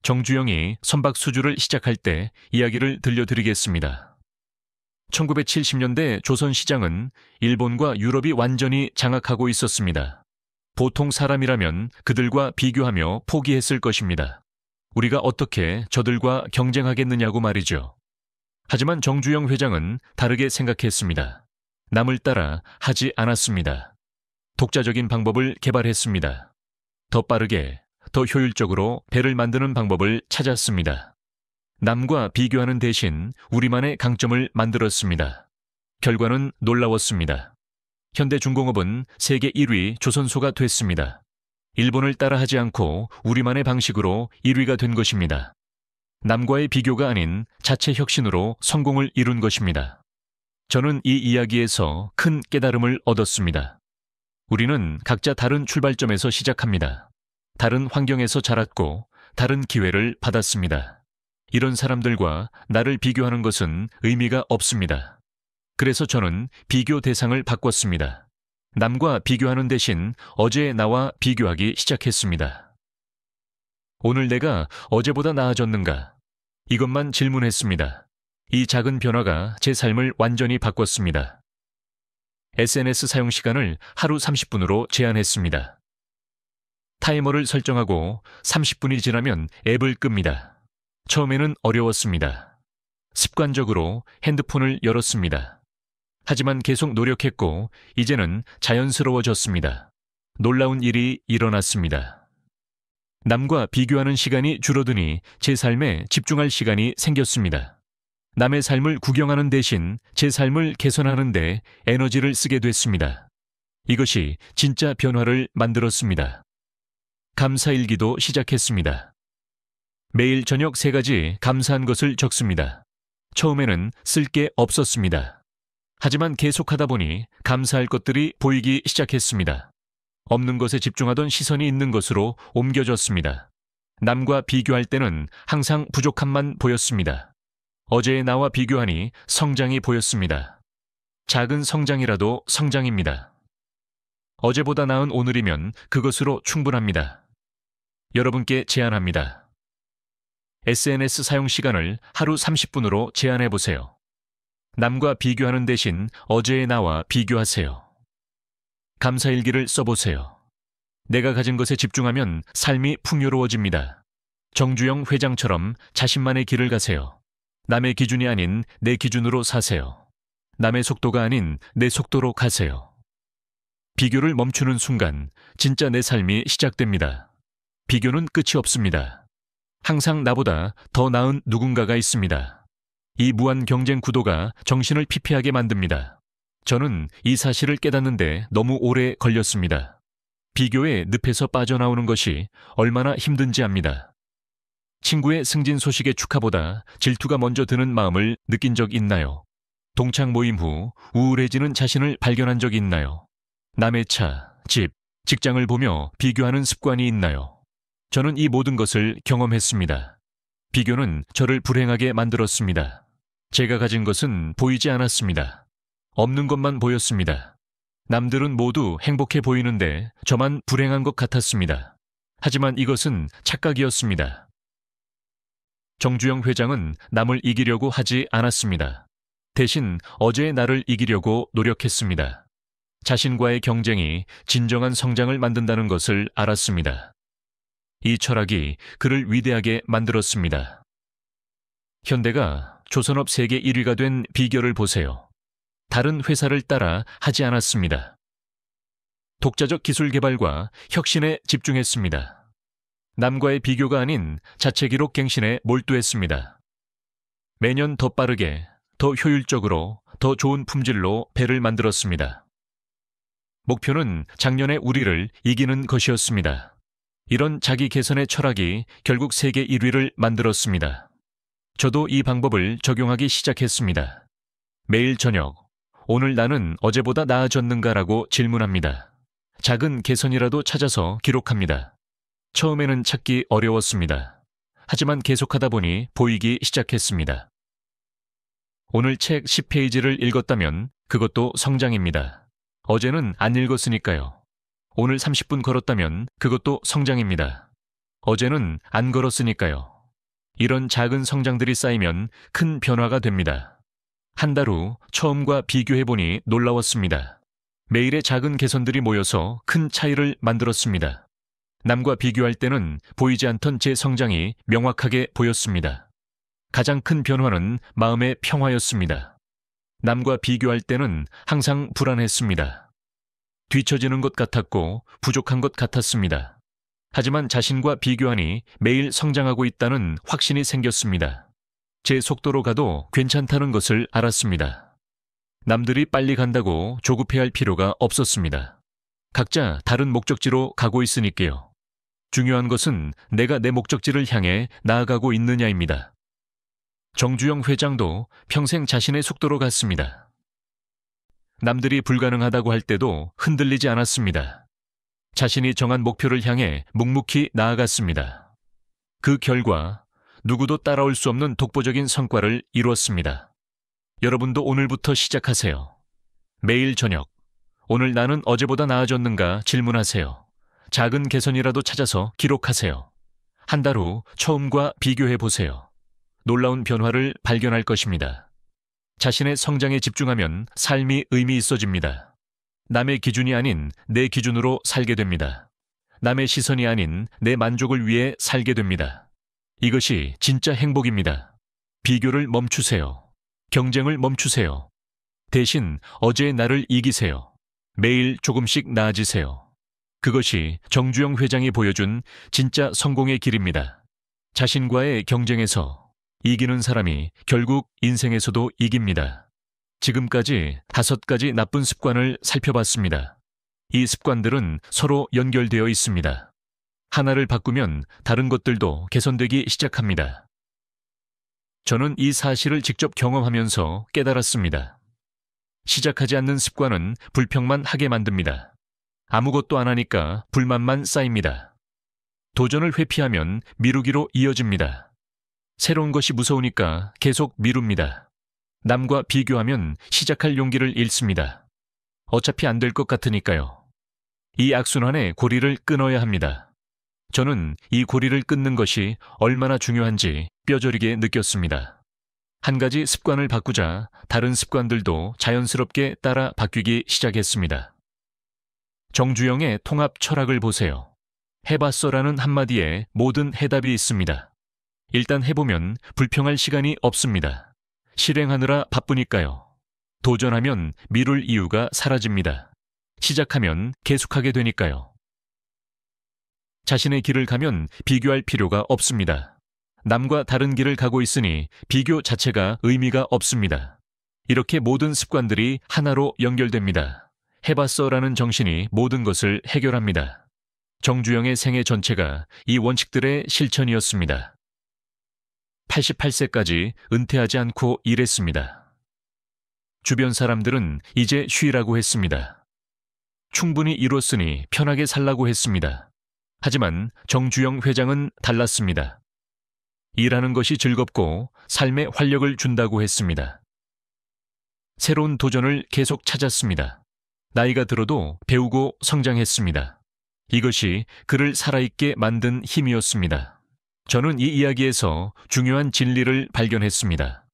Speaker 1: 정주영이 선박수주를 시작할 때 이야기를 들려드리겠습니다. 1970년대 조선시장은 일본과 유럽이 완전히 장악하고 있었습니다. 보통 사람이라면 그들과 비교하며 포기했을 것입니다. 우리가 어떻게 저들과 경쟁하겠느냐고 말이죠. 하지만 정주영 회장은 다르게 생각했습니다. 남을 따라 하지 않았습니다. 독자적인 방법을 개발했습니다. 더 빠르게, 더 효율적으로 배를 만드는 방법을 찾았습니다. 남과 비교하는 대신 우리만의 강점을 만들었습니다. 결과는 놀라웠습니다. 현대중공업은 세계 1위 조선소가 됐습니다. 일본을 따라하지 않고 우리만의 방식으로 1위가 된 것입니다. 남과의 비교가 아닌 자체 혁신으로 성공을 이룬 것입니다. 저는 이 이야기에서 큰 깨달음을 얻었습니다. 우리는 각자 다른 출발점에서 시작합니다. 다른 환경에서 자랐고 다른 기회를 받았습니다. 이런 사람들과 나를 비교하는 것은 의미가 없습니다. 그래서 저는 비교 대상을 바꿨습니다. 남과 비교하는 대신 어제의 나와 비교하기 시작했습니다. 오늘 내가 어제보다 나아졌는가? 이것만 질문했습니다. 이 작은 변화가 제 삶을 완전히 바꿨습니다. SNS 사용 시간을 하루 30분으로 제한했습니다. 타이머를 설정하고 30분이 지나면 앱을 끕니다. 처음에는 어려웠습니다. 습관적으로 핸드폰을 열었습니다. 하지만 계속 노력했고 이제는 자연스러워졌습니다. 놀라운 일이 일어났습니다. 남과 비교하는 시간이 줄어드니 제 삶에 집중할 시간이 생겼습니다. 남의 삶을 구경하는 대신 제 삶을 개선하는 데 에너지를 쓰게 됐습니다. 이것이 진짜 변화를 만들었습니다. 감사일기도 시작했습니다. 매일 저녁 3가지 감사한 것을 적습니다. 처음에는 쓸 게 없었습니다. 하지만 계속하다 보니 감사할 것들이 보이기 시작했습니다. 없는 것에 집중하던 시선이 있는 것으로 옮겨졌습니다. 남과 비교할 때는 항상 부족함만 보였습니다. 어제의 나와 비교하니 성장이 보였습니다. 작은 성장이라도 성장입니다. 어제보다 나은 오늘이면 그것으로 충분합니다. 여러분께 제안합니다. SNS 사용 시간을 하루 30분으로 제한해 보세요. 남과 비교하는 대신 어제의 나와 비교하세요. 감사일기를 써보세요. 내가 가진 것에 집중하면 삶이 풍요로워집니다. 정주영 회장처럼 자신만의 길을 가세요. 남의 기준이 아닌 내 기준으로 사세요. 남의 속도가 아닌 내 속도로 가세요. 비교를 멈추는 순간 진짜 내 삶이 시작됩니다. 비교는 끝이 없습니다. 항상 나보다 더 나은 누군가가 있습니다. 이 무한 경쟁 구도가 정신을 피폐하게 만듭니다. 저는 이 사실을 깨닫는데 너무 오래 걸렸습니다. 비교의 늪에서 빠져나오는 것이 얼마나 힘든지 압니다. 친구의 승진 소식의 축하보다 질투가 먼저 드는 마음을 느낀 적 있나요? 동창 모임 후 우울해지는 자신을 발견한 적이 있나요? 남의 차, 집, 직장을 보며 비교하는 습관이 있나요? 저는 이 모든 것을 경험했습니다. 비교는 저를 불행하게 만들었습니다. 제가 가진 것은 보이지 않았습니다. 없는 것만 보였습니다. 남들은 모두 행복해 보이는데 저만 불행한 것 같았습니다. 하지만 이것은 착각이었습니다. 정주영 회장은 남을 이기려고 하지 않았습니다. 대신 어제의 나를 이기려고 노력했습니다. 자신과의 경쟁이 진정한 성장을 만든다는 것을 알았습니다. 이 철학이 그를 위대하게 만들었습니다. 현대가 조선업 세계 1위가 된 비결을 보세요. 다른 회사를 따라 하지 않았습니다. 독자적 기술 개발과 혁신에 집중했습니다. 남과의 비교가 아닌 자체 기록 갱신에 몰두했습니다. 매년 더 빠르게, 더 효율적으로, 더 좋은 품질로 배를 만들었습니다. 목표는 작년의 우리를 이기는 것이었습니다. 이런 자기 개선의 철학이 결국 세계 1위를 만들었습니다. 저도 이 방법을 적용하기 시작했습니다. 매일 저녁, 오늘 나는 어제보다 나아졌는가라고 질문합니다. 작은 개선이라도 찾아서 기록합니다. 처음에는 찾기 어려웠습니다. 하지만 계속하다 보니 보이기 시작했습니다. 오늘 책 10페이지를 읽었다면 그것도 성장입니다. 어제는 안 읽었으니까요. 오늘 30분 걸었다면 그것도 성장입니다. 어제는 안 걸었으니까요. 이런 작은 성장들이 쌓이면 큰 변화가 됩니다. 한 달 후 처음과 비교해보니 놀라웠습니다. 매일의 작은 개선들이 모여서 큰 차이를 만들었습니다. 남과 비교할 때는 보이지 않던 제 성장이 명확하게 보였습니다. 가장 큰 변화는 마음의 평화였습니다. 남과 비교할 때는 항상 불안했습니다. 뒤처지는 것 같았고 부족한 것 같았습니다. 하지만 자신과 비교하니 매일 성장하고 있다는 확신이 생겼습니다. 제 속도로 가도 괜찮다는 것을 알았습니다. 남들이 빨리 간다고 조급해할 필요가 없었습니다. 각자 다른 목적지로 가고 있으니까요. 중요한 것은 내가 내 목적지를 향해 나아가고 있느냐입니다. 정주영 회장도 평생 자신의 속도로 갔습니다. 남들이 불가능하다고 할 때도 흔들리지 않았습니다. 자신이 정한 목표를 향해 묵묵히 나아갔습니다. 그 결과 누구도 따라올 수 없는 독보적인 성과를 이루었습니다. 여러분도 오늘부터 시작하세요. 매일 저녁, 오늘 나는 어제보다 나아졌는가 질문하세요. 작은 개선이라도 찾아서 기록하세요. 한 달 후 처음과 비교해보세요. 놀라운 변화를 발견할 것입니다. 자신의 성장에 집중하면 삶이 의미 있어집니다. 남의 기준이 아닌 내 기준으로 살게 됩니다. 남의 시선이 아닌 내 만족을 위해 살게 됩니다. 이것이 진짜 행복입니다. 비교를 멈추세요. 경쟁을 멈추세요. 대신 어제의 나를 이기세요. 매일 조금씩 나아지세요. 그것이 정주영 회장이 보여준 진짜 성공의 길입니다. 자신과의 경쟁에서 이기는 사람이 결국 인생에서도 이깁니다. 지금까지 5가지 나쁜 습관을 살펴봤습니다. 이 습관들은 서로 연결되어 있습니다. 하나를 바꾸면 다른 것들도 개선되기 시작합니다. 저는 이 사실을 직접 경험하면서 깨달았습니다. 시작하지 않는 습관은 불평만 하게 만듭니다. 아무것도 안 하니까 불만만 쌓입니다. 도전을 회피하면 미루기로 이어집니다. 새로운 것이 무서우니까 계속 미룹니다. 남과 비교하면 시작할 용기를 잃습니다. 어차피 안 될 것 같으니까요. 이 악순환의 고리를 끊어야 합니다. 저는 이 고리를 끊는 것이 얼마나 중요한지 뼈저리게 느꼈습니다. 한 가지 습관을 바꾸자 다른 습관들도 자연스럽게 따라 바뀌기 시작했습니다. 정주영의 통합 철학을 보세요. 해봤어라는 한마디에 모든 해답이 있습니다. 일단 해보면 불평할 시간이 없습니다. 실행하느라 바쁘니까요. 도전하면 미룰 이유가 사라집니다. 시작하면 계속하게 되니까요. 자신의 길을 가면 비교할 필요가 없습니다. 남과 다른 길을 가고 있으니 비교 자체가 의미가 없습니다. 이렇게 모든 습관들이 하나로 연결됩니다. 해봤어라는 정신이 모든 것을 해결합니다. 정주영의 생애 전체가 이 원칙들의 실천이었습니다. 88세까지 은퇴하지 않고 일했습니다. 주변 사람들은 이제 쉬라고 했습니다. 충분히 이뤘으니 편하게 살라고 했습니다. 하지만 정주영 회장은 달랐습니다. 일하는 것이 즐겁고 삶에 활력을 준다고 했습니다. 새로운 도전을 계속 찾았습니다. 나이가 들어도 배우고 성장했습니다. 이것이 그를 살아있게 만든 힘이었습니다. 저는 이 이야기에서 중요한 진리를 발견했습니다.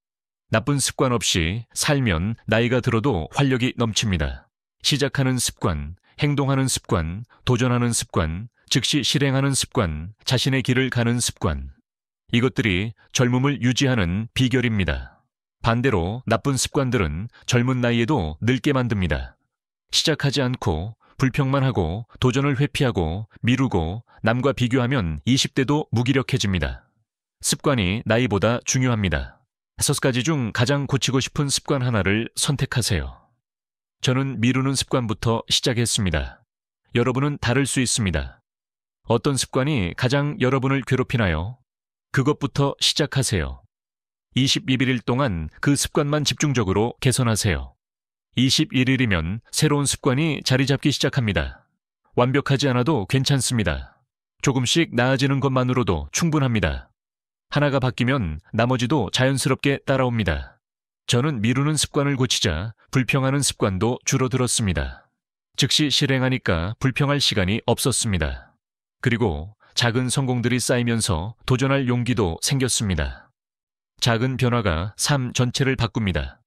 Speaker 1: 나쁜 습관 없이 살면 나이가 들어도 활력이 넘칩니다. 시작하는 습관, 행동하는 습관, 도전하는 습관, 즉시 실행하는 습관, 자신의 길을 가는 습관. 이것들이 젊음을 유지하는 비결입니다. 반대로 나쁜 습관들은 젊은 나이에도 늙게 만듭니다. 시작하지 않고 불평만 하고 도전을 회피하고 미루고 남과 비교하면 20대도 무기력해집니다. 습관이 나이보다 중요합니다. 5가지 중 가장 고치고 싶은 습관 하나를 선택하세요. 저는 미루는 습관부터 시작했습니다. 여러분은 다를 수 있습니다. 어떤 습관이 가장 여러분을 괴롭히나요? 그것부터 시작하세요. 21일 동안 그 습관만 집중적으로 개선하세요. 21일이면 새로운 습관이 자리 잡기 시작합니다. 완벽하지 않아도 괜찮습니다. 조금씩 나아지는 것만으로도 충분합니다. 하나가 바뀌면 나머지도 자연스럽게 따라옵니다. 저는 미루는 습관을 고치자 불평하는 습관도 줄어들었습니다. 즉시 실행하니까 불평할 시간이 없었습니다. 그리고 작은 성공들이 쌓이면서 도전할 용기도 생겼습니다. 작은 변화가 삶 전체를 바꿉니다.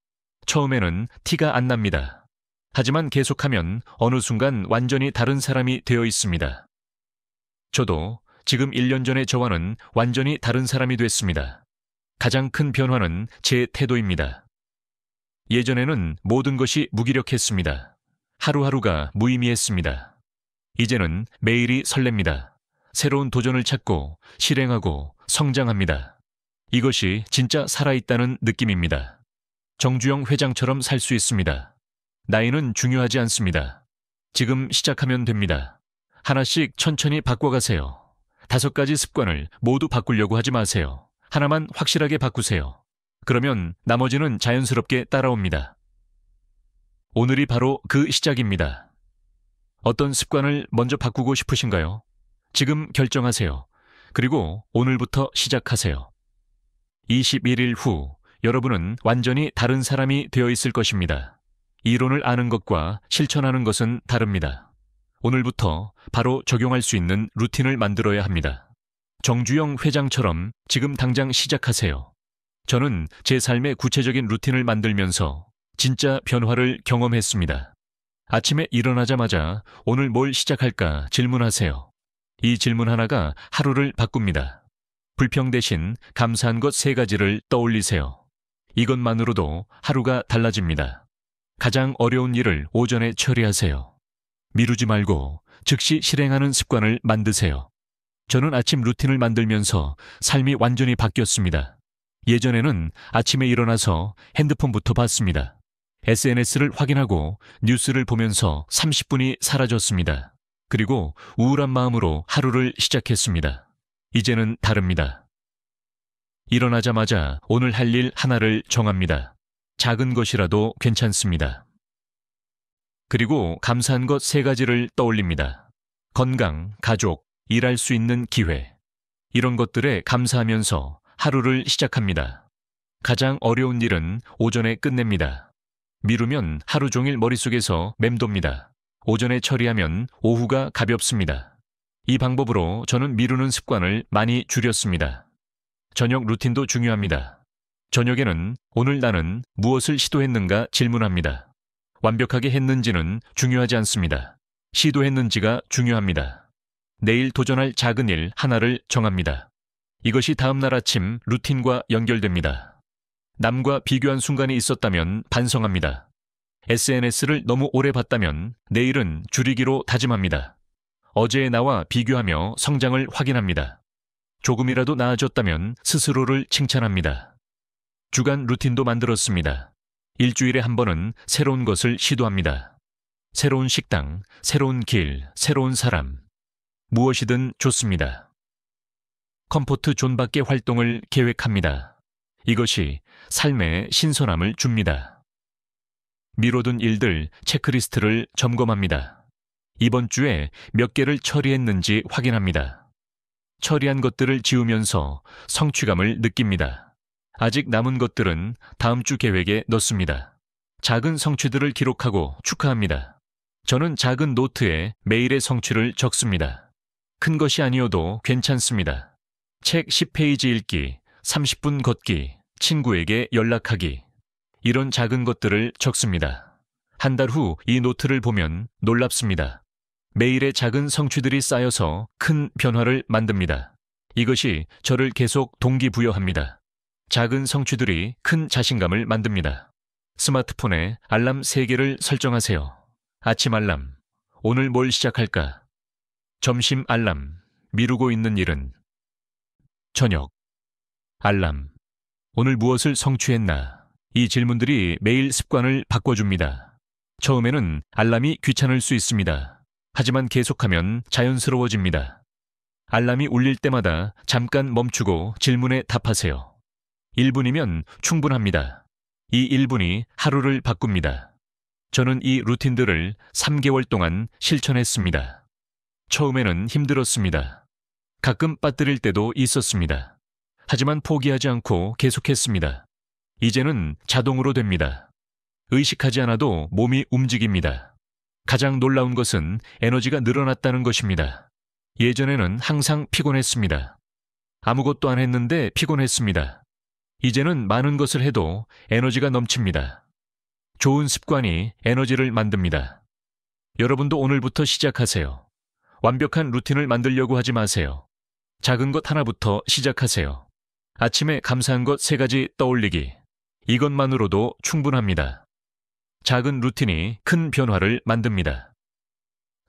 Speaker 1: 처음에는 티가 안 납니다. 하지만 계속하면 어느 순간 완전히 다른 사람이 되어 있습니다. 저도 지금 1년 전의 저와는 완전히 다른 사람이 됐습니다. 가장 큰 변화는 제 태도입니다. 예전에는 모든 것이 무기력했습니다. 하루하루가 무의미했습니다. 이제는 매일이 설렙니다. 새로운 도전을 찾고 실행하고 성장합니다. 이것이 진짜 살아있다는 느낌입니다. 정주영 회장처럼 살 수 있습니다. 나이는 중요하지 않습니다. 지금 시작하면 됩니다. 하나씩 천천히 바꿔가세요. 5가지 습관을 모두 바꾸려고 하지 마세요. 하나만 확실하게 바꾸세요. 그러면 나머지는 자연스럽게 따라옵니다. 오늘이 바로 그 시작입니다. 어떤 습관을 먼저 바꾸고 싶으신가요? 지금 결정하세요. 그리고 오늘부터 시작하세요. 21일 후 여러분은 완전히 다른 사람이 되어 있을 것입니다. 이론을 아는 것과 실천하는 것은 다릅니다. 오늘부터 바로 적용할 수 있는 루틴을 만들어야 합니다. 정주영 회장처럼 지금 당장 시작하세요. 저는 제 삶의 구체적인 루틴을 만들면서 진짜 변화를 경험했습니다. 아침에 일어나자마자 오늘 뭘 시작할까 질문하세요. 이 질문 하나가 하루를 바꿉니다. 불평 대신 감사한 것 3가지를 떠올리세요. 이것만으로도 하루가 달라집니다. 가장 어려운 일을 오전에 처리하세요. 미루지 말고 즉시 실행하는 습관을 만드세요. 저는 아침 루틴을 만들면서 삶이 완전히 바뀌었습니다. 예전에는 아침에 일어나서 핸드폰부터 봤습니다. SNS를 확인하고 뉴스를 보면서 30분이 사라졌습니다. 그리고 우울한 마음으로 하루를 시작했습니다. 이제는 다릅니다. 일어나자마자 오늘 할 일 하나를 정합니다. 작은 것이라도 괜찮습니다. 그리고 감사한 것 3가지를 떠올립니다. 건강, 가족, 일할 수 있는 기회. 이런 것들에 감사하면서 하루를 시작합니다. 가장 어려운 일은 오전에 끝냅니다. 미루면 하루 종일 머릿속에서 맴돕니다. 오전에 처리하면 오후가 가볍습니다. 이 방법으로 저는 미루는 습관을 많이 줄였습니다. 저녁 루틴도 중요합니다. 저녁에는 오늘 나는 무엇을 시도했는가 질문합니다. 완벽하게 했는지는 중요하지 않습니다. 시도했는지가 중요합니다. 내일 도전할 작은 일 하나를 정합니다. 이것이 다음날 아침 루틴과 연결됩니다. 남과 비교한 순간이 있었다면 반성합니다. SNS를 너무 오래 봤다면 내일은 줄이기로 다짐합니다. 어제의 나와 비교하며 성장을 확인합니다. 조금이라도 나아졌다면 스스로를 칭찬합니다. 주간 루틴도 만들었습니다. 일주일에 한 번은 새로운 것을 시도합니다. 새로운 식당, 새로운 길, 새로운 사람. 무엇이든 좋습니다. 컴포트 존 밖의 활동을 계획합니다. 이것이 삶에 신선함을 줍니다. 미뤄둔 일들 체크리스트를 점검합니다. 이번 주에 몇 개를 처리했는지 확인합니다. 처리한 것들을 지우면서 성취감을 느낍니다. 아직 남은 것들은 다음 주 계획에 넣습니다. 작은 성취들을 기록하고 축하합니다. 저는 작은 노트에 매일의 성취를 적습니다. 큰 것이 아니어도 괜찮습니다. 책 10페이지 읽기, 30분 걷기, 친구에게 연락하기. 이런 작은 것들을 적습니다. 한 달 후 이 노트를 보면 놀랍습니다. 매일의 작은 성취들이 쌓여서 큰 변화를 만듭니다. 이것이 저를 계속 동기부여합니다. 작은 성취들이 큰 자신감을 만듭니다. 스마트폰에 알람 3개를 설정하세요. 아침 알람, 오늘 뭘 시작할까? 점심 알람, 미루고 있는 일은? 저녁 알람, 오늘 무엇을 성취했나? 이 질문들이 매일 습관을 바꿔줍니다. 처음에는 알람이 귀찮을 수 있습니다. 하지만 계속하면 자연스러워집니다. 알람이 울릴 때마다 잠깐 멈추고 질문에 답하세요. 1분이면 충분합니다. 이 1분이 하루를 바꿉니다. 저는 이 루틴들을 3개월 동안 실천했습니다. 처음에는 힘들었습니다. 가끔 빠뜨릴 때도 있었습니다. 하지만 포기하지 않고 계속했습니다. 이제는 자동으로 됩니다. 의식하지 않아도 몸이 움직입니다. 가장 놀라운 것은 에너지가 늘어났다는 것입니다. 예전에는 항상 피곤했습니다. 아무것도 안 했는데 피곤했습니다. 이제는 많은 것을 해도 에너지가 넘칩니다. 좋은 습관이 에너지를 만듭니다. 여러분도 오늘부터 시작하세요. 완벽한 루틴을 만들려고 하지 마세요. 작은 것 하나부터 시작하세요. 아침에 감사한 것 3가지 떠올리기. 이것만으로도 충분합니다. 작은 루틴이 큰 변화를 만듭니다.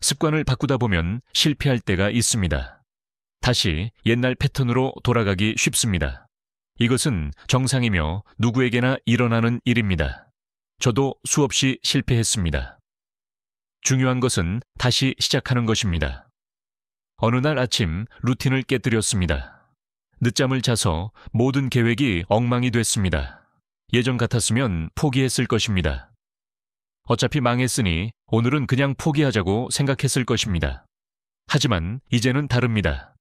Speaker 1: 습관을 바꾸다 보면 실패할 때가 있습니다. 다시 옛날 패턴으로 돌아가기 쉽습니다. 이것은 정상이며 누구에게나 일어나는 일입니다. 저도 수없이 실패했습니다. 중요한 것은 다시 시작하는 것입니다. 어느 날 아침 루틴을 깨뜨렸습니다. 늦잠을 자서 모든 계획이 엉망이 됐습니다. 예전 같았으면 포기했을 것입니다. 어차피 망했으니 오늘은 그냥 포기하자고 생각했을 것입니다. 하지만 이제는 다릅니다.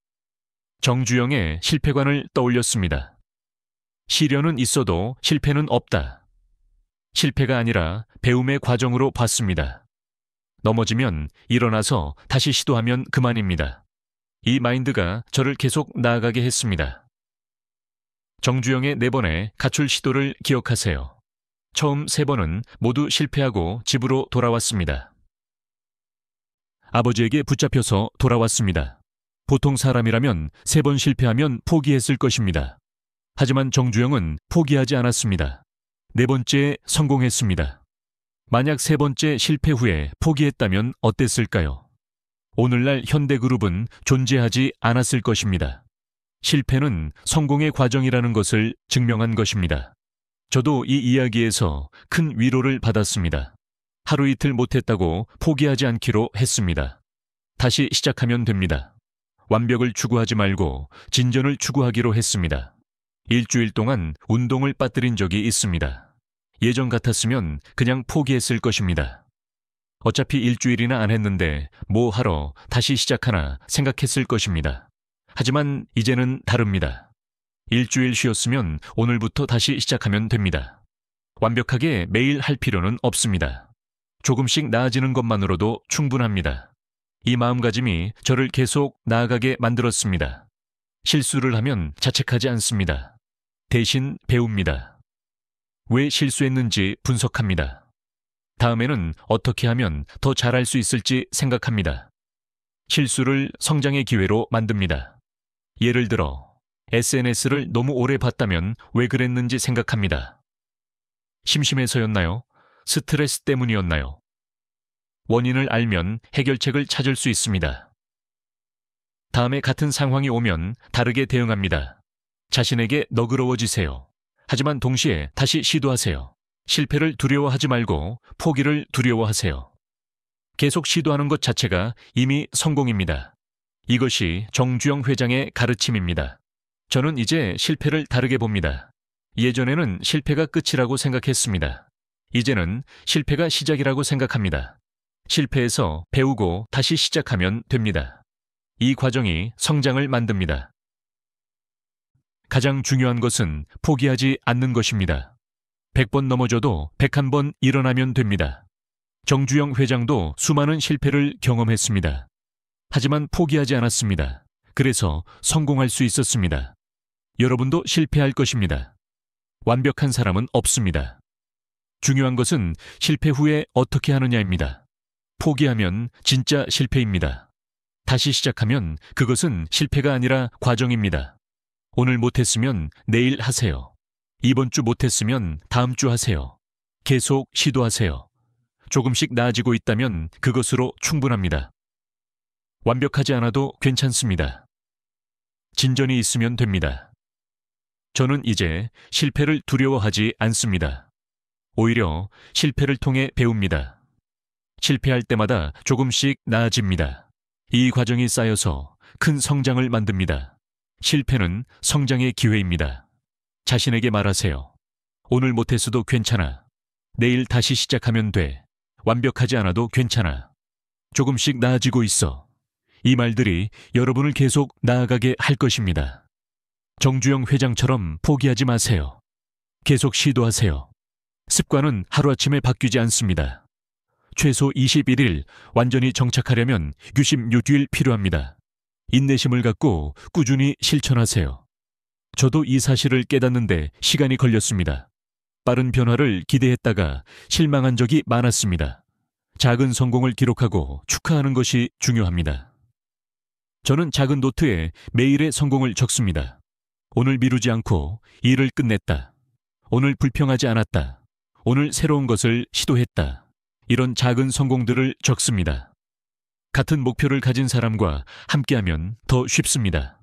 Speaker 1: 정주영의 실패관을 떠올렸습니다. 시련은 있어도 실패는 없다. 실패가 아니라 배움의 과정으로 봤습니다. 넘어지면 일어나서 다시 시도하면 그만입니다. 이 마인드가 저를 계속 나아가게 했습니다. 정주영의 4번의 가출 시도를 기억하세요. 처음 3번은 모두 실패하고 집으로 돌아왔습니다. 아버지에게 붙잡혀서 돌아왔습니다. 보통 사람이라면 3번 실패하면 포기했을 것입니다. 하지만 정주영은 포기하지 않았습니다. 4번째에 성공했습니다. 만약 3번째 실패 후에 포기했다면 어땠을까요? 오늘날 현대그룹은 존재하지 않았을 것입니다. 실패는 성공의 과정이라는 것을 증명한 것입니다. 저도 이 이야기에서 큰 위로를 받았습니다. 하루 이틀 못했다고 포기하지 않기로 했습니다. 다시 시작하면 됩니다. 완벽을 추구하지 말고 진전을 추구하기로 했습니다. 일주일 동안 운동을 빠뜨린 적이 있습니다. 예전 같았으면 그냥 포기했을 것입니다. 어차피 일주일이나 안 했는데 뭐 하러 다시 시작하나 생각했을 것입니다. 하지만 이제는 다릅니다. 일주일 쉬었으면 오늘부터 다시 시작하면 됩니다. 완벽하게 매일 할 필요는 없습니다. 조금씩 나아지는 것만으로도 충분합니다. 이 마음가짐이 저를 계속 나아가게 만들었습니다. 실수를 하면 자책하지 않습니다. 대신 배웁니다. 왜 실수했는지 분석합니다. 다음에는 어떻게 하면 더 잘할 수 있을지 생각합니다. 실수를 성장의 기회로 만듭니다. 예를 들어 SNS를 너무 오래 봤다면 왜 그랬는지 생각합니다. 심심해서였나요? 스트레스 때문이었나요? 원인을 알면 해결책을 찾을 수 있습니다. 다음에 같은 상황이 오면 다르게 대응합니다. 자신에게 너그러워지세요. 하지만 동시에 다시 시도하세요. 실패를 두려워하지 말고 포기를 두려워하세요. 계속 시도하는 것 자체가 이미 성공입니다. 이것이 정주영 회장의 가르침입니다. 저는 이제 실패를 다르게 봅니다. 예전에는 실패가 끝이라고 생각했습니다. 이제는 실패가 시작이라고 생각합니다. 실패해서 배우고 다시 시작하면 됩니다. 이 과정이 성장을 만듭니다. 가장 중요한 것은 포기하지 않는 것입니다. 100번 넘어져도 101번 일어나면 됩니다. 정주영 회장도 수많은 실패를 경험했습니다. 하지만 포기하지 않았습니다. 그래서 성공할 수 있었습니다. 여러분도 실패할 것입니다. 완벽한 사람은 없습니다. 중요한 것은 실패 후에 어떻게 하느냐입니다. 포기하면 진짜 실패입니다. 다시 시작하면 그것은 실패가 아니라 과정입니다. 오늘 못했으면 내일 하세요. 이번 주 못했으면 다음 주 하세요. 계속 시도하세요. 조금씩 나아지고 있다면 그것으로 충분합니다. 완벽하지 않아도 괜찮습니다. 진전이 있으면 됩니다. 저는 이제 실패를 두려워하지 않습니다. 오히려 실패를 통해 배웁니다. 실패할 때마다 조금씩 나아집니다. 이 과정이 쌓여서 큰 성장을 만듭니다. 실패는 성장의 기회입니다. 자신에게 말하세요. 오늘 못했어도 괜찮아. 내일 다시 시작하면 돼. 완벽하지 않아도 괜찮아. 조금씩 나아지고 있어. 이 말들이 여러분을 계속 나아가게 할 것입니다. 정주영 회장처럼 포기하지 마세요. 계속 시도하세요. 습관은 하루아침에 바뀌지 않습니다. 최소 21일 완전히 정착하려면 66일 필요합니다. 인내심을 갖고 꾸준히 실천하세요. 저도 이 사실을 깨닫는데 시간이 걸렸습니다. 빠른 변화를 기대했다가 실망한 적이 많았습니다. 작은 성공을 기록하고 축하하는 것이 중요합니다. 저는 작은 노트에 매일의 성공을 적습니다. 오늘 미루지 않고 일을 끝냈다. 오늘 불평하지 않았다. 오늘 새로운 것을 시도했다. 이런 작은 성공들을 적습니다. 같은 목표를 가진 사람과 함께하면 더 쉽습니다.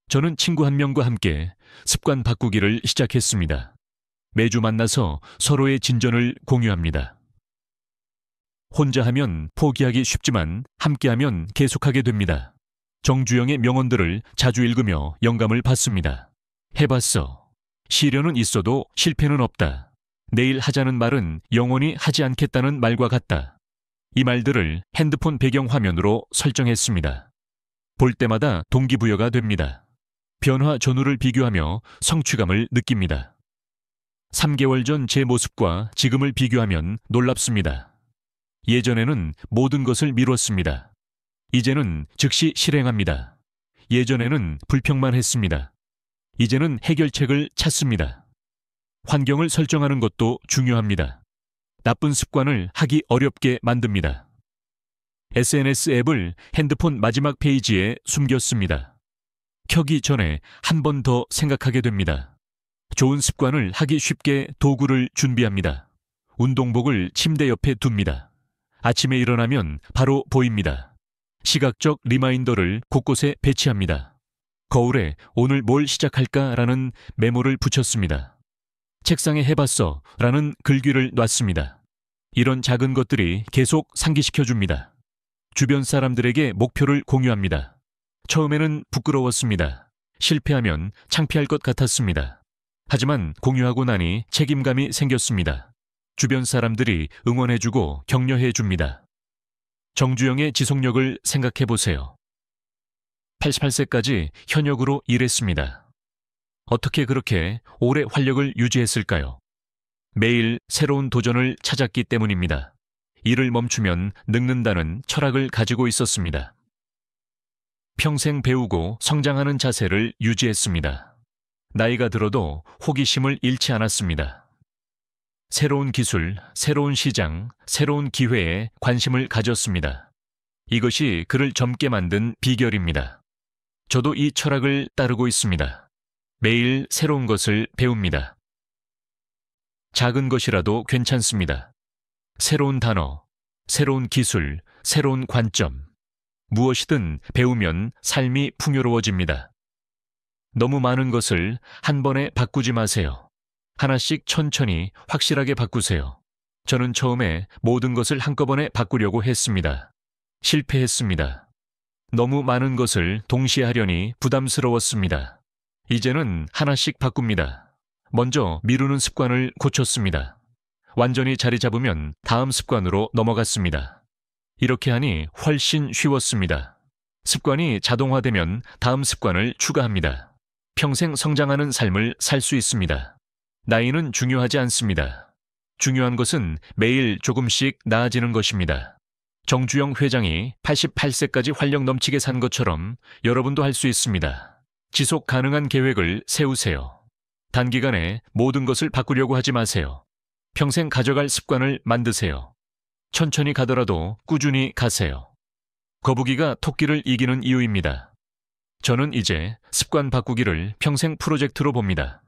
Speaker 1: 저는 친구 한 명과 함께 습관 바꾸기를 시작했습니다. 매주 만나서 서로의 진전을 공유합니다. 혼자 하면 포기하기 쉽지만 함께하면 계속하게 됩니다. 정주영의 명언들을 자주 읽으며 영감을 받습니다. 해봤어. 시련은 있어도 실패는 없다. 내일 하자는 말은 영원히 하지 않겠다는 말과 같다. 이 말들을 핸드폰 배경화면으로 설정했습니다. 볼 때마다 동기부여가 됩니다. 변화 전후를 비교하며 성취감을 느낍니다. 3개월 전 제 모습과 지금을 비교하면 놀랍습니다. 예전에는 모든 것을 미뤘습니다. 이제는 즉시 실행합니다. 예전에는 불평만 했습니다. 이제는 해결책을 찾습니다. 환경을 설정하는 것도 중요합니다. 나쁜 습관을 하기 어렵게 만듭니다. SNS 앱을 핸드폰 마지막 페이지에 숨겼습니다. 켜기 전에 한 번 더 생각하게 됩니다. 좋은 습관을 하기 쉽게 도구를 준비합니다. 운동복을 침대 옆에 둡니다. 아침에 일어나면 바로 보입니다. 시각적 리마인더를 곳곳에 배치합니다. 거울에 오늘 뭘 시작할까라는 메모를 붙였습니다. 책상에 해봤어 라는 글귀를 놨습니다. 이런 작은 것들이 계속 상기시켜줍니다. 주변 사람들에게 목표를 공유합니다. 처음에는 부끄러웠습니다. 실패하면 창피할 것 같았습니다. 하지만 공유하고 나니 책임감이 생겼습니다. 주변 사람들이 응원해주고 격려해줍니다. 정주영의 지속력을 생각해보세요. 88세까지 현역으로 일했습니다. 어떻게 그렇게 오래 활력을 유지했을까요? 매일 새로운 도전을 찾았기 때문입니다. 일을 멈추면 늙는다는 철학을 가지고 있었습니다. 평생 배우고 성장하는 자세를 유지했습니다. 나이가 들어도 호기심을 잃지 않았습니다. 새로운 기술, 새로운 시장, 새로운 기회에 관심을 가졌습니다. 이것이 그를 젊게 만든 비결입니다. 저도 이 철학을 따르고 있습니다. 매일 새로운 것을 배웁니다. 작은 것이라도 괜찮습니다. 새로운 단어, 새로운 기술, 새로운 관점. 무엇이든 배우면 삶이 풍요로워집니다. 너무 많은 것을 한 번에 바꾸지 마세요. 하나씩 천천히 확실하게 바꾸세요. 저는 처음에 모든 것을 한꺼번에 바꾸려고 했습니다. 실패했습니다. 너무 많은 것을 동시에 하려니 부담스러웠습니다. 이제는 하나씩 바꿉니다. 먼저 미루는 습관을 고쳤습니다. 완전히 자리 잡으면 다음 습관으로 넘어갔습니다. 이렇게 하니 훨씬 쉬웠습니다. 습관이 자동화되면 다음 습관을 추가합니다. 평생 성장하는 삶을 살 수 있습니다. 나이는 중요하지 않습니다. 중요한 것은 매일 조금씩 나아지는 것입니다. 정주영 회장이 88세까지 활력 넘치게 산 것처럼 여러분도 할 수 있습니다. 지속 가능한 계획을 세우세요. 단기간에 모든 것을 바꾸려고 하지 마세요. 평생 가져갈 습관을 만드세요. 천천히 가더라도 꾸준히 가세요. 거북이가 토끼를 이기는 이유입니다. 저는 이제 습관 바꾸기를 평생 프로젝트로 봅니다.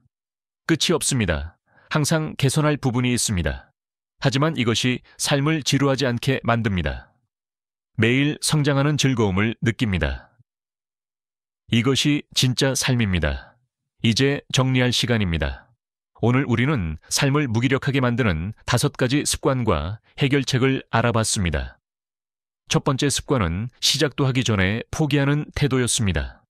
Speaker 1: 끝이 없습니다. 항상 개선할 부분이 있습니다. 하지만 이것이 삶을 지루하지 않게 만듭니다. 매일 성장하는 즐거움을 느낍니다. 이것이 진짜 삶입니다. 이제 정리할 시간입니다. 오늘 우리는 삶을 무기력하게 만드는 5가지 습관과 해결책을 알아봤습니다. 첫 번째 습관은 시작도 하기 전에 포기하는 태도였습니다.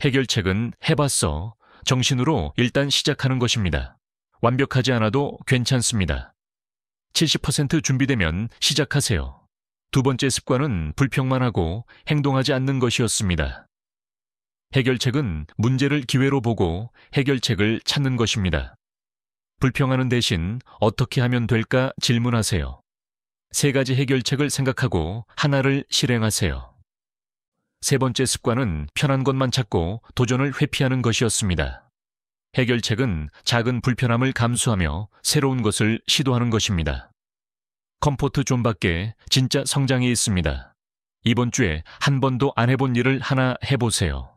Speaker 1: 해결책은 해봤어. 정신으로 일단 시작하는 것입니다. 완벽하지 않아도 괜찮습니다. 70% 준비되면 시작하세요. 두 번째 습관은 불평만 하고 행동하지 않는 것이었습니다. 해결책은 문제를 기회로 보고 해결책을 찾는 것입니다. 불평하는 대신 어떻게 하면 될까 질문하세요. 3가지 해결책을 생각하고 하나를 실행하세요. 세 번째 습관은 편한 것만 찾고 도전을 회피하는 것이었습니다. 해결책은 작은 불편함을 감수하며 새로운 것을 시도하는 것입니다. 컴포트 존 밖에 진짜 성장이 있습니다. 이번 주에 한 번도 안 해본 일을 하나 해보세요.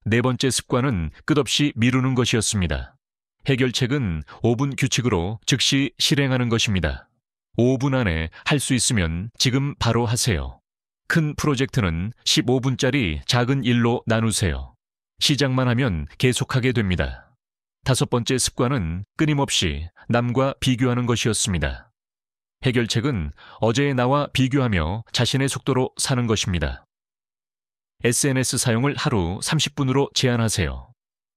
Speaker 1: 네 번째 습관은 끝없이 미루는 것이었습니다. 해결책은 5분 규칙으로 즉시 실행하는 것입니다. 5분 안에 할 수 있으면 지금 바로 하세요. 큰 프로젝트는 15분짜리 작은 일로 나누세요. 시작만 하면 계속하게 됩니다. 5번째 습관은 끊임없이 남과 비교하는 것이었습니다. 해결책은 어제의 나와 비교하며 자신의 속도로 사는 것입니다. SNS 사용을 하루 30분으로 제한하세요.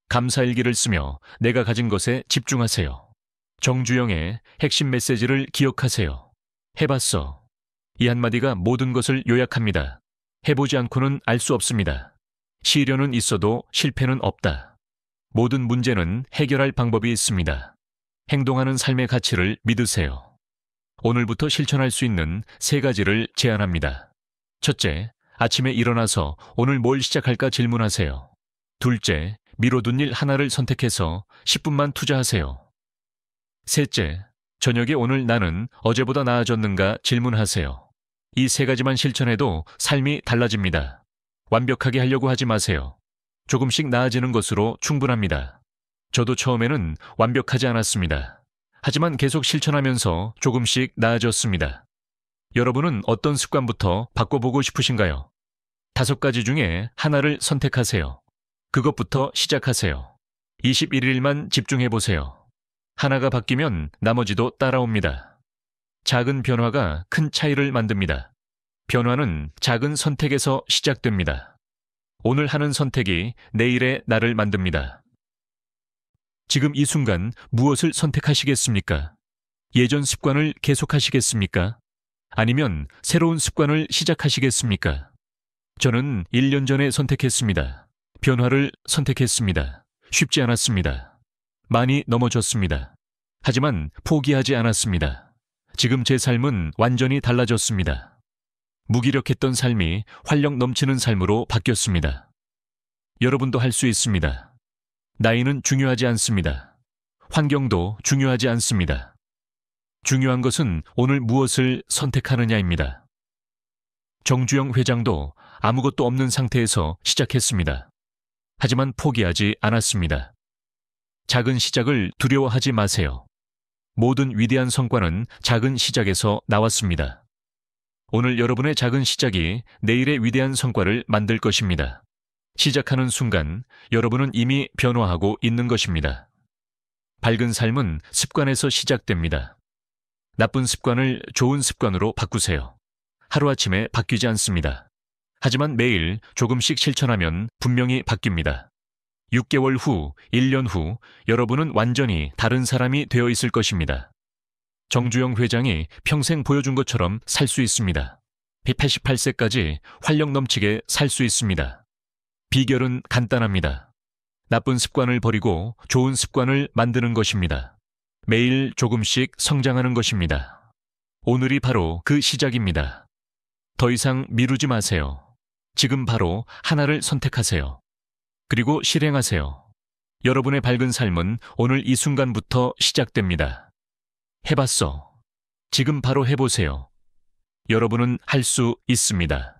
Speaker 1: 감사일기를 쓰며 내가 가진 것에 집중하세요. 정주영의 핵심 메시지를 기억하세요. 해봤어. 이 한마디가 모든 것을 요약합니다. 해보지 않고는 알 수 없습니다. 시련은 있어도 실패는 없다. 모든 문제는 해결할 방법이 있습니다. 행동하는 삶의 가치를 믿으세요. 오늘부터 실천할 수 있는 3가지를 제안합니다. 첫째, 아침에 일어나서 오늘 뭘 시작할까 질문하세요. 둘째, 미뤄둔 일 하나를 선택해서 10분만 투자하세요. 셋째, 저녁에 오늘 나는 어제보다 나아졌는가 질문하세요. 이 3가지만 실천해도 삶이 달라집니다. 완벽하게 하려고 하지 마세요. 조금씩 나아지는 것으로 충분합니다. 저도 처음에는 완벽하지 않았습니다. 하지만 계속 실천하면서 조금씩 나아졌습니다. 여러분은 어떤 습관부터 바꿔보고 싶으신가요? 5가지 중에 하나를 선택하세요. 그것부터 시작하세요. 21일만 집중해보세요. 하나가 바뀌면 나머지도 따라옵니다. 작은 변화가 큰 차이를 만듭니다. 변화는 작은 선택에서 시작됩니다. 오늘 하는 선택이 내일의 나를 만듭니다. 지금 이 순간 무엇을 선택하시겠습니까? 예전 습관을 계속하시겠습니까? 아니면 새로운 습관을 시작하시겠습니까? 저는 1년 전에 선택했습니다. 변화를 선택했습니다. 쉽지 않았습니다. 많이 넘어졌습니다. 하지만 포기하지 않았습니다. 지금 제 삶은 완전히 달라졌습니다. 무기력했던 삶이 활력 넘치는 삶으로 바뀌었습니다. 여러분도 할 수 있습니다. 나이는 중요하지 않습니다. 환경도 중요하지 않습니다. 중요한 것은 오늘 무엇을 선택하느냐입니다. 정주영 회장도 아무것도 없는 상태에서 시작했습니다. 하지만 포기하지 않았습니다. 작은 시작을 두려워하지 마세요. 모든 위대한 성과는 작은 시작에서 나왔습니다. 오늘 여러분의 작은 시작이 내일의 위대한 성과를 만들 것입니다. 시작하는 순간 여러분은 이미 변화하고 있는 것입니다. 밝은 삶은 습관에서 시작됩니다. 나쁜 습관을 좋은 습관으로 바꾸세요. 하루아침에 바뀌지 않습니다. 하지만 매일 조금씩 실천하면 분명히 바뀝니다. 6개월 후, 1년 후 여러분은 완전히 다른 사람이 되어 있을 것입니다. 정주영 회장이 평생 보여준 것처럼 살 수 있습니다. 188세까지 활력 넘치게 살 수 있습니다. 비결은 간단합니다. 나쁜 습관을 버리고 좋은 습관을 만드는 것입니다. 매일 조금씩 성장하는 것입니다. 오늘이 바로 그 시작입니다. 더 이상 미루지 마세요. 지금 바로 하나를 선택하세요. 그리고 실행하세요. 여러분의 밝은 삶은 오늘 이 순간부터 시작됩니다. 해봤어. 지금 바로 해보세요. 여러분은 할 수 있습니다.